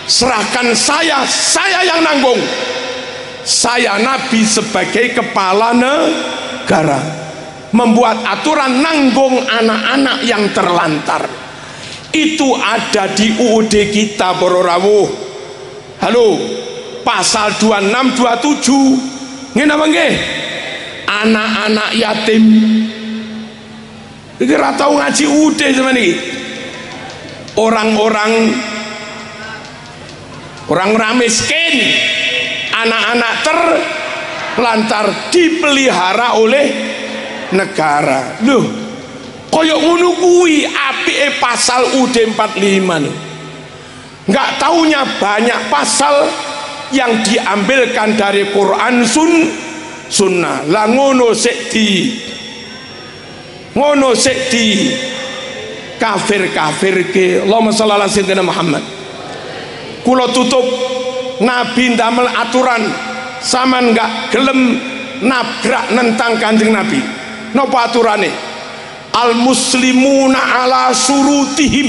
serahkan saya yang nanggung. Saya Nabi sebagai kepala negara membuat aturan nanggung anak-anak yang terlantar. Itu ada di UUD kita, para rawuh. Halo, pasal 2627. Ngene apa nggih? Anak-anak yatim. Iki ora tau ngaji UUD zaman iki. Orang-orang miskin, anak-anak terlantar dipelihara oleh negara. Loh, koyok ngono kuwi apike pasal UUD 45 nih. Nggak taunya banyak pasal yang diambilkan dari Quran sunnah. Lah ngono sik di kafir-kafirke. Allahumma shalli ala sayyidina Muhammad. Kula tutup, Nabi ndamel aturan, sampean nggak gelem nabrak nentang Kanjeng Nabi. Napa aturane? Al muslimuna ala surutihim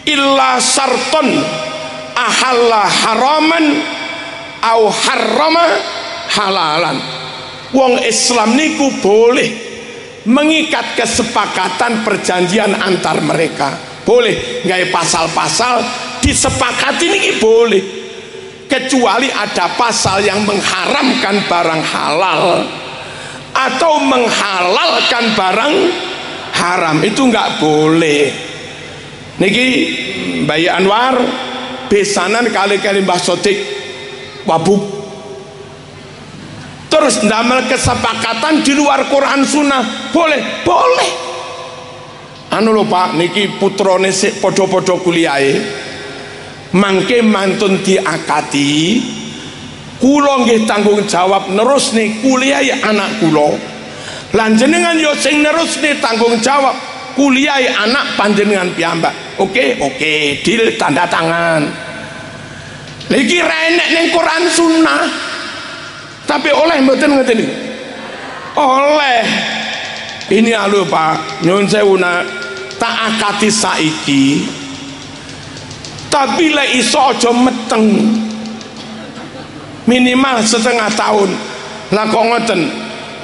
illa sarton ahalla haraman au harrama halalan. Wong Islam niku boleh mengikat kesepakatan perjanjian antar mereka, boleh gawe pasal-pasal disepakati niki boleh, kecuali ada pasal yang mengharamkan barang halal atau menghalalkan barang haram, itu nggak boleh. Niki Bayi Anwar besanan kali-kali Mbah Sodik wabuk, terus ndamel kesepakatan di luar Quran Sunnah, boleh. Anu lho Pak, niki putrane sik padha-padha kuliahe, mangke mantun diakati, kula nggih tanggung jawab nerusne kuliahe anak kula. Lan jenengan yo sing nerusne tanggung jawab kuliahe anak panjenengan piyambak. Oke, deal, tanda tangan. Niki ra enek ning Quran Sunnah. Tapi oleh mboten ngoten niku. Oleh. Ini lho Pak, nyuwun sewu tak akati saiki. Tapi lek iso aja meteng. Minimal setengah tahun. Lah kok ngoten?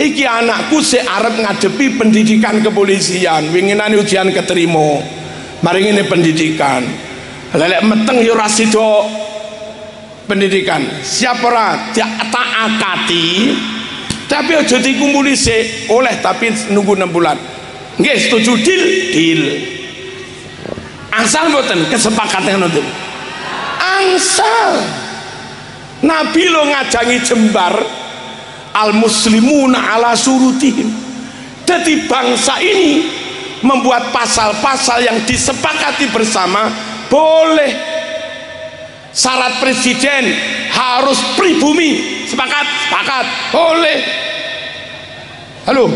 Iki anakku sik arep ngadepi pendidikan kepolisian, winginane ujian keterima. Mari ngene pendidikan. Lek meteng yo ora sida pendidikan. Siap ora tak akati. Tapi aja dikumpuli sik, oleh tapi nunggu 6 bulan. Nggih, setuju, deal. Asal mboten kesepakatan ngoten. Angsal. Nabi lo ngajangi jembar al muslimuna ala surutihim. Jadi bangsa ini membuat pasal-pasal yang disepakati bersama, boleh. Syarat presiden harus pribumi, sepakat, boleh. Halo,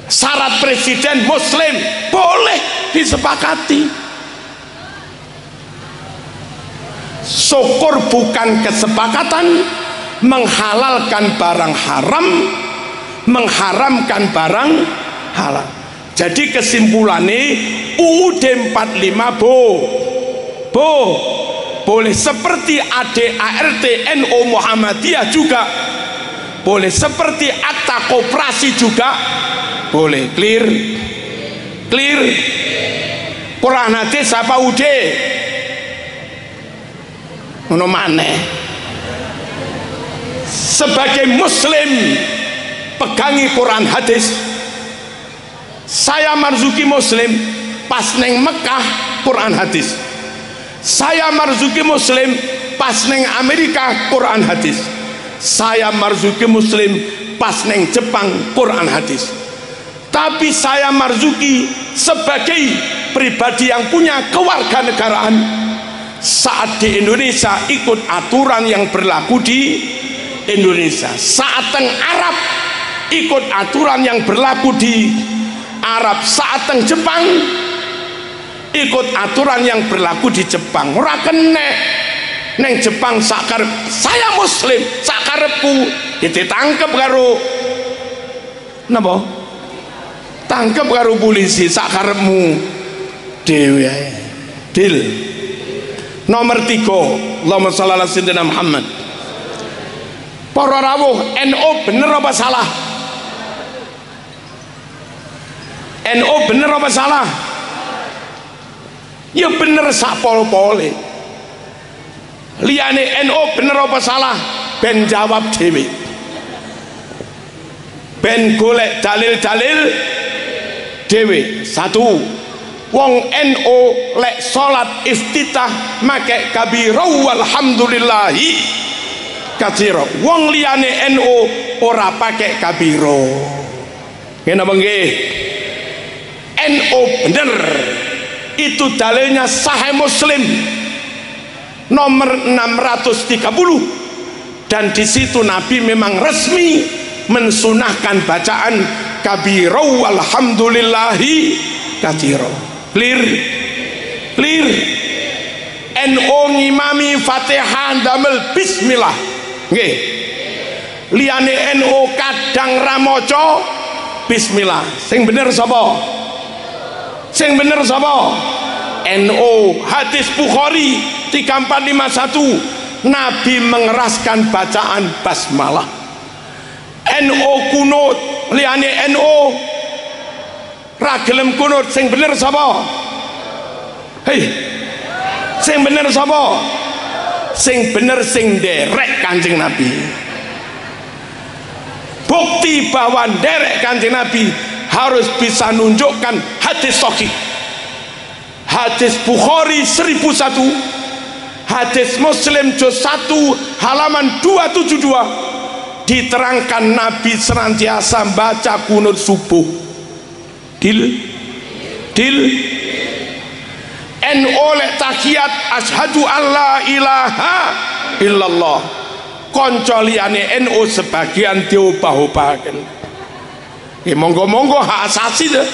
syarat presiden muslim, boleh disepakati. Syukur bukan kesepakatan menghalalkan barang haram, mengharamkan barang halal. Jadi kesimpulannya UUD 45 boleh, seperti ADART NU Muhammadiyah juga boleh, seperti akta koperasi juga boleh. Clear? Quran hadis apa UUD? Ngono maneh. Sebagai muslim pegangi Quran hadis. Saya Marzuki muslim pas neng Mekah Quran hadis. Saya Marzuki muslim pas neng Amerika Quran hadis. saya Marzuki Muslim pas neng Jepang Quran hadis. Tapi saya Marzuki sebagai pribadi yang punya kewarganegaraan, saat di Indonesia ikut aturan yang berlaku di Indonesia, saat teng Arab ikut aturan yang berlaku di Arab, saat teng Jepang ikut aturan yang berlaku di Jepang. Ora kene neng Jepang sakar saya Muslim sakarepku ditangkep karo napa, tangkep karo polisi sakarepmu dhewe ae. Deal. Nomor 3, Allahumma shalli ala sayyidina Muhammad. Para rawuh, NU bener apa salah? NU bener apa salah? Ya bener sak pol-pole. Liyane NU bener apa salah? Ben jawab dhewe. Ben golek dalil-dalil dhewe. 1, wong NU lek salat iftitah make kabirau walhamdulillahi katsira. Wong liyane NU ora pakai kabiro. Ngene apa nggih? NU bener. Itu dalilnya Sahih Muslim nomor 630, dan di situ Nabi memang resmi mensunahkan bacaan kabirau walhamdulillahi katsira. Clear? Clear? NU ngimami Fatihah damel bismillah nggih. Liyane NU kadang ra maca bismillah. Sing bener sapa? Sing bener sapa? NU. Hadis Bukhari 3451, Nabi mengeraskan bacaan basmalah. NU kunut, liyane NU ra gelem kunut. Sing bener sapa? Hei, sing bener sapa? Sing bener sing nderek Kanjeng Nabi. Bukti bahwa nderek Kanjeng Nabi harus bisa nunjukkan hadis sahih. Hadis Bukhari 1001, hadis Muslim juz 1 halaman 272 diterangkan Nabi senantiasa baca kunut subuh. Dil NU lek tahiyat asyhadu alla ilaha illallah. Kanca liyane NU sebagian diobah-obahaken. Ya monggo-monggo hak asasi deh.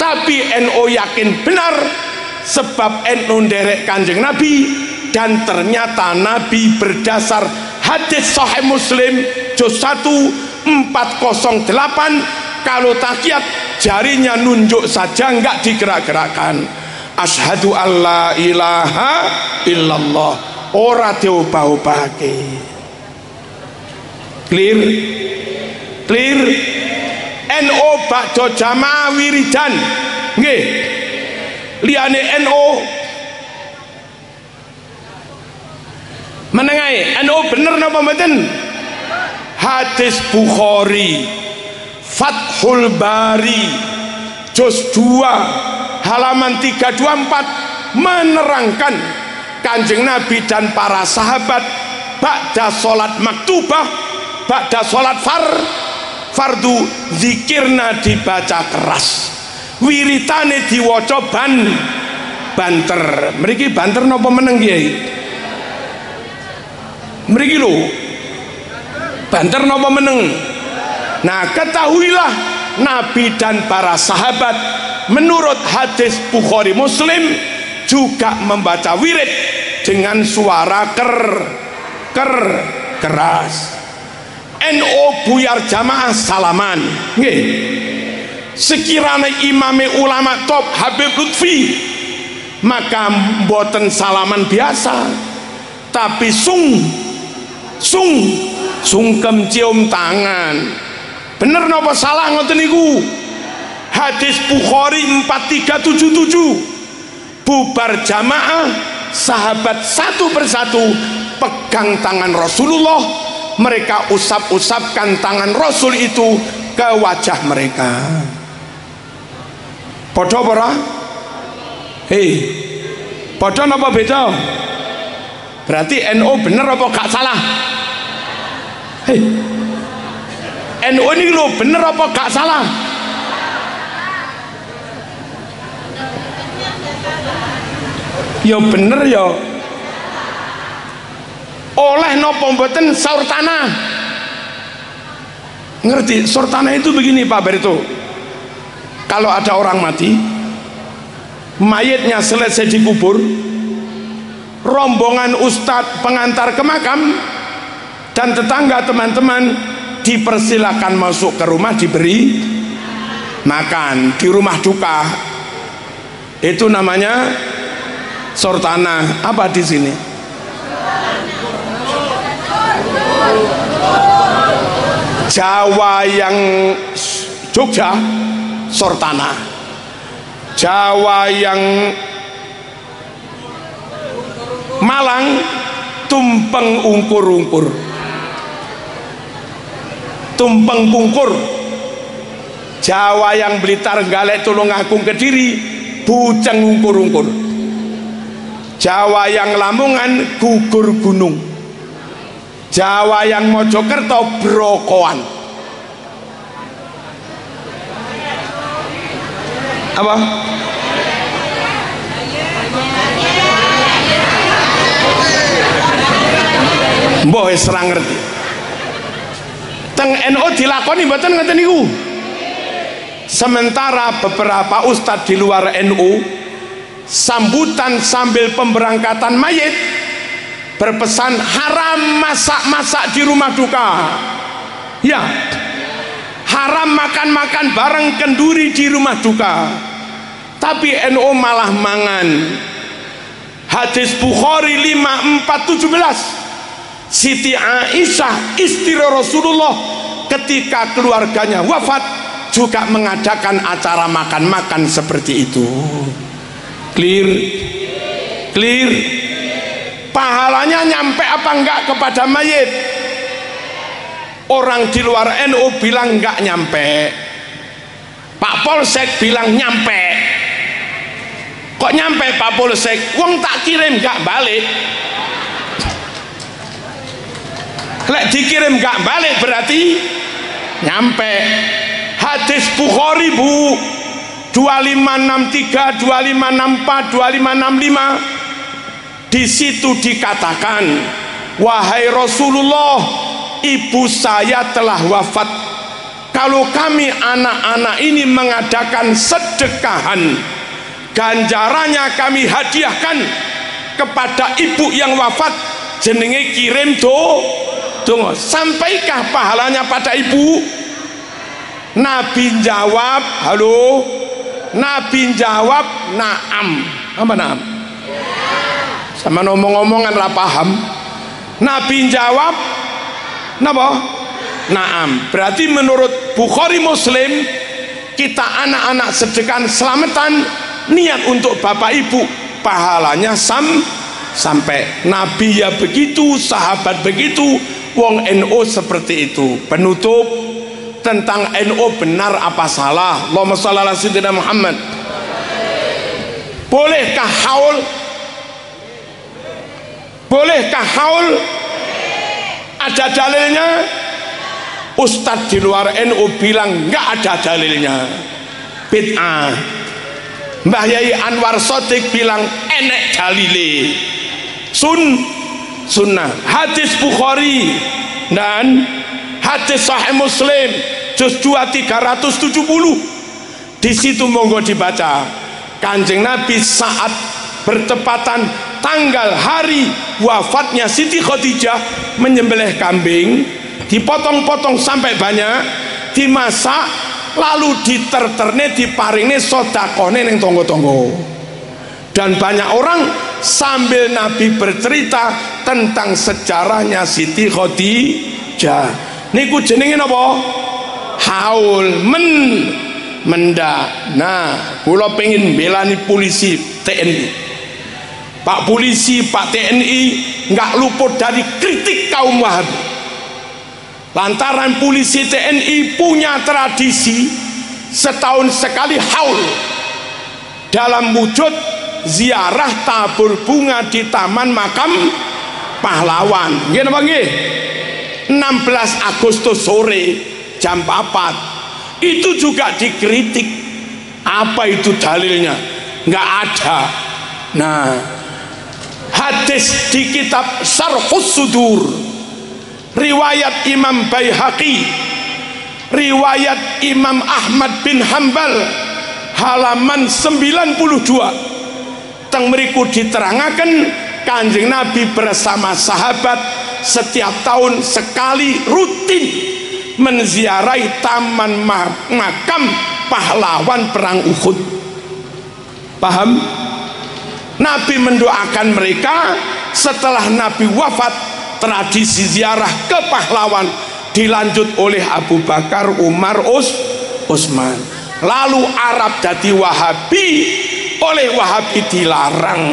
Tapi NU yakin benar sebab NU nderek Kanjeng Nabi, dan ternyata Nabi berdasar hadis Sahih Muslim juz 1 408 kalau tahiyat jarinya nunjuk saja, enggak digerak-gerakkan. Asyhadu alla ilaha illallah, ora diobah-obahake. Clear? Clear? NU bakdo jamaah wiridan nggih. Liyane NU menengae NU bener napa mboten? Hadis Bukhari Fathul Bari juz 2 halaman 324 menerangkan Kanjeng Nabi dan para sahabat ba'da salat maktubah, ba'da salat fardu zikirna dibaca keras, wiritane diwaca banter. Mriki banter napa meneng Kiai? Mriki lho banter napa meneng? Nah, ketahuilah Nabi dan para sahabat menurut hadis Bukhari Muslim juga membaca wirid dengan suara keras. NU buyar jamaah salaman nggih. Sekiranya imame ulama top Habib Lutfi, maka mboten salaman biasa, tapi sungkem cium tangan. Bener napa salah ngoten niku? Hadis Bukhari 4377, bubar jamaah sahabat satu persatu pegang tangan Rasulullah, mereka usap-usapkan tangan Rasul itu ke wajah mereka. Padha apa ora? Hei, padha napa beda? Berarti NU bener apa gak salah? Hei, NU ini lo bener apa gak salah? Ya bener ya. Oleh nopo mboten saur tanah? Ngerti? Saur tanah itu begini Pak Berito. Kalau ada orang mati, mayatnya selesai dikubur, rombongan ustadz pengantar ke makam dan tetangga teman-teman dipersilakan masuk ke rumah, diberi makan di rumah duka. Itu namanya sortanah. Apa di sini? Jawa yang Jogja sortanah, Jawa yang Malang tumpeng ungkur-ungkur, tumpeng pungkur. Jawa yang Blitar Galek Tulungagung Kediri buceng ungkur-ungkur. Jawa yang Lamongan gugur gunung. Jawa yang Mojokerto brokoan. Apa? Mbah wis ora ngerti. Teng NU dilakoni mboten ngoten niku. Sementara beberapa ustadz di luar NU sambutan sambil pemberangkatan mayit berpesan haram masak-masak di rumah duka. Ya, haram makan-makan bareng kenduri di rumah duka. Tapi NU malah mangan. Hadis Bukhari 5417, Siti Aisyah istri Rasulullah ketika keluarganya wafat juga mengadakan acara makan-makan seperti itu. Clear? Clear? Pahalanya nyampe apa enggak kepada mayit? Orang di luar NU bilang enggak nyampe, Pak Polsek bilang nyampe. Kok nyampe Pak Polsek? Wong tak kirim enggak balik. Lek dikirim enggak balik berarti nyampe. Hadis Bukhari Bu 2563, 2564, 2565. Di situ dikatakan, wahai Rasulullah, ibu saya telah wafat. Kalau kami anak-anak ini mengadakan sedekahan, ganjarannya kami hadiahkan kepada ibu yang wafat, jenenge kirim donga. Sampaikah pahalanya pada ibu? Nabi jawab, halo. Nabi jawab, naam. Apa naam? Sama ngomong-ngomongan lah paham. Nabi jawab, napa? Naam. Berarti menurut Bukhari Muslim, kita anak-anak sedekah selamatan, niat untuk bapak ibu, pahalanya sampai. Nabi ya begitu, sahabat begitu, wong NU seperti itu. Penutup tentang NU benar apa salah? Allahumma shalli ala sayyidina Muhammad. Bolehkah haul? Bolehkah haul? Ada dalilnya? Ustadz di luar NU bilang nggak ada dalilnya, bid'ah. Mbah Yai Anwar Sodik bilang enek dalile, sunnah. Hadis Bukhari dan hadis Sahih Muslim juz 2 370. Di situ monggo dibaca. Kanjeng Nabi saat bertepatan tanggal hari wafatnya Siti Khadijah menyembelih kambing, dipotong-potong sampai banyak, dimasak, lalu diterterne, diparingne sedekahne ning tonggo-tonggo. Dan banyak orang sambil Nabi bercerita tentang sejarahnya Siti Khadijah. Niku jenenge napa? Haul mendak. Nah, kula pengen belani polisi TNI. Pak polisi, Pak TNI nggak luput dari kritik kaum Wahabi. Lantaran polisi TNI punya tradisi setahun sekali haul dalam wujud ziarah tabur bunga di Taman Makam Pahlawan. Nggih napa nggih? 16 Agustus sore jam 4 itu juga dikritik. Apa itu dalilnya? Nggak ada. Nah, hadis di kitab Syarhus Sudur riwayat Imam Baihaqi, riwayat Imam Ahmad bin Hambal halaman 92 teng mriku diterangaken Kanjeng Nabi bersama sahabat setiap tahun sekali rutin menziarahi taman makam pahlawan perang Uhud. Paham? Nabi mendoakan mereka. Setelah Nabi wafat, tradisi ziarah ke pahlawan dilanjut oleh Abu Bakar, Umar, Utsman. Lalu Arab jadi Wahabi, oleh Wahabi dilarang.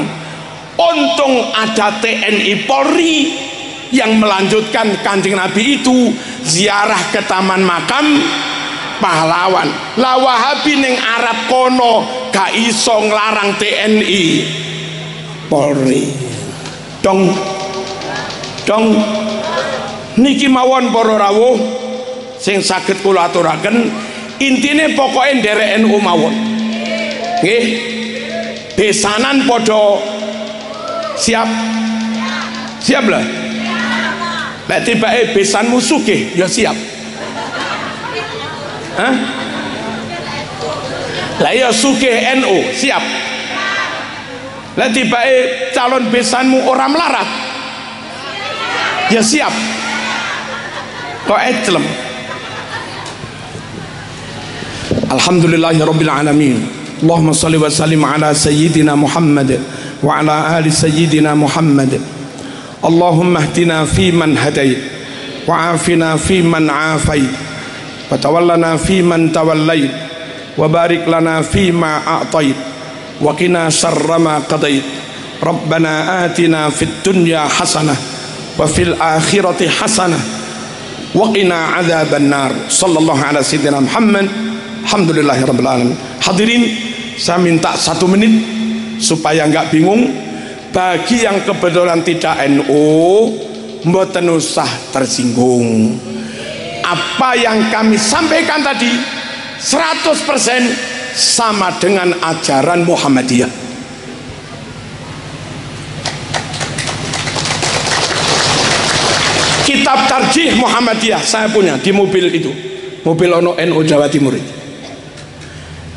Untung ada TNI Polri yang melanjutkan Kanjeng Nabi itu ziarah ke taman makam pahlawan. Lah Wahabi ning Arab kono gak iso nglarang TNI Polri. Dong niki mawon para rawuh sing saged kula aturaken, intine pokoke nderek NU mawon. Nggih. Besanan padha siap lah. Nek tibake besanmu sugih ya siap. Hah? Lah ya sugih NU siap. Lah tibake calon besanmu ora melarat ya siap. Kok etlem. Alhamdulillahirabbil alamin. Allahumma shalli wa sallim ala sayyidina Muhammad wa ala ali sayyidina Muhammad. Allahumma ihdina fi man hadait wa afina fi man afait wa tawallana fi man tawallait wa barik lana fi ma a'tait wa qina syarra ma qadait. Rabbana atina fid dunya hasanah wa fil akhirati hasanah wa qina adzaban nar. Sallallahu ala sayyidina Muhammad. Alhamdulillahirabbil alamin. Hadirin, saya minta 1 menit supaya enggak bingung. Bagi yang kebetulan tidak NU, mboten usah tersinggung. Apa yang kami sampaikan tadi 100% sama dengan ajaran Muhammadiyah. Kitab Tarjih Muhammadiyah saya punya di mobil itu, mobil ono NU Jawa Timur itu.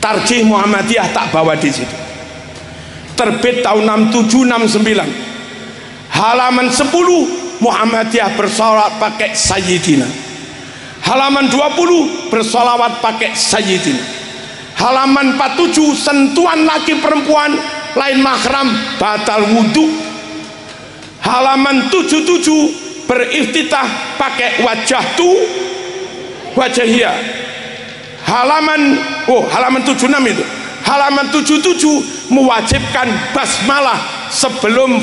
Tarjih Muhammadiyah tak bawa di situ. Terbit tahun 67-69. Halaman 10 Muhammadiyah bersolawat pakai Sayyidina. Halaman 20 bersolawat pakai Sayyidina. Halaman 47 sentuhan laki perempuan lain mahram batal wudhu. Halaman 77 beriftitah pakai wajahiyah. Halaman 76 itu. Halaman 77 mewajibkan basmalah sebelum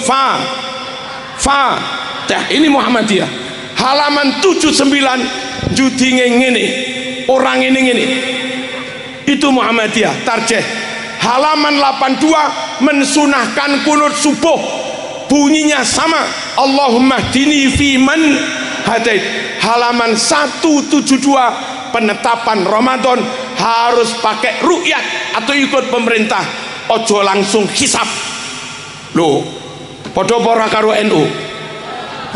ini Muhammadiyah. Halaman 79 judi ngene orang ini itu Muhammadiyah tarjih. Halaman 82 mensunahkan kunut subuh, bunyinya sama, Allahumma hdini fi man hadait. Halaman 172 penetapan Ramadan harus pakai ru'yat atau ikut pemerintah, ojo langsung hisab. Loh, padha ora karo NU.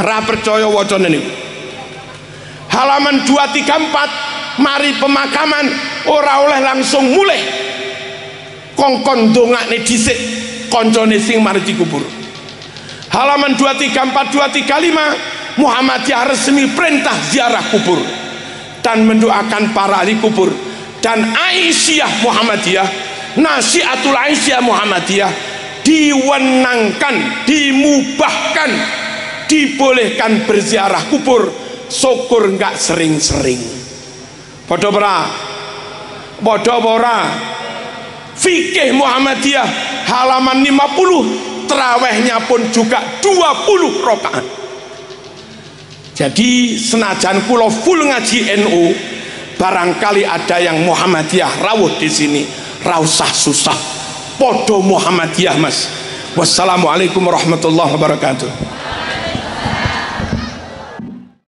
Ra percaya wacane niku. Halaman 234 mari pemakaman ora oleh langsung mulih. Kongkon dongakne dhisik koncone sing mari dikubur. Halaman 234 235 Muhammadiyah resmi perintah ziarah kubur dan mendoakan para ahli kubur. Dan Aisyah Muhammadiyah, Nasihatul Aisyah Muhammadiyah diwenangkan, dimubahkan, dibolehkan berziarah kubur, syukur enggak sering-sering. Padha ora. Fikih Muhammadiyah halaman 50 terawihnya pun juga 20 rakaat. Jadi senajan kula full ngaji NU, barangkali ada yang Muhammadiyah rawuh di sini, ra usah susah. Podo Muhammadiyah Mas. Wassalamualaikum warahmatullahi wabarakatuh.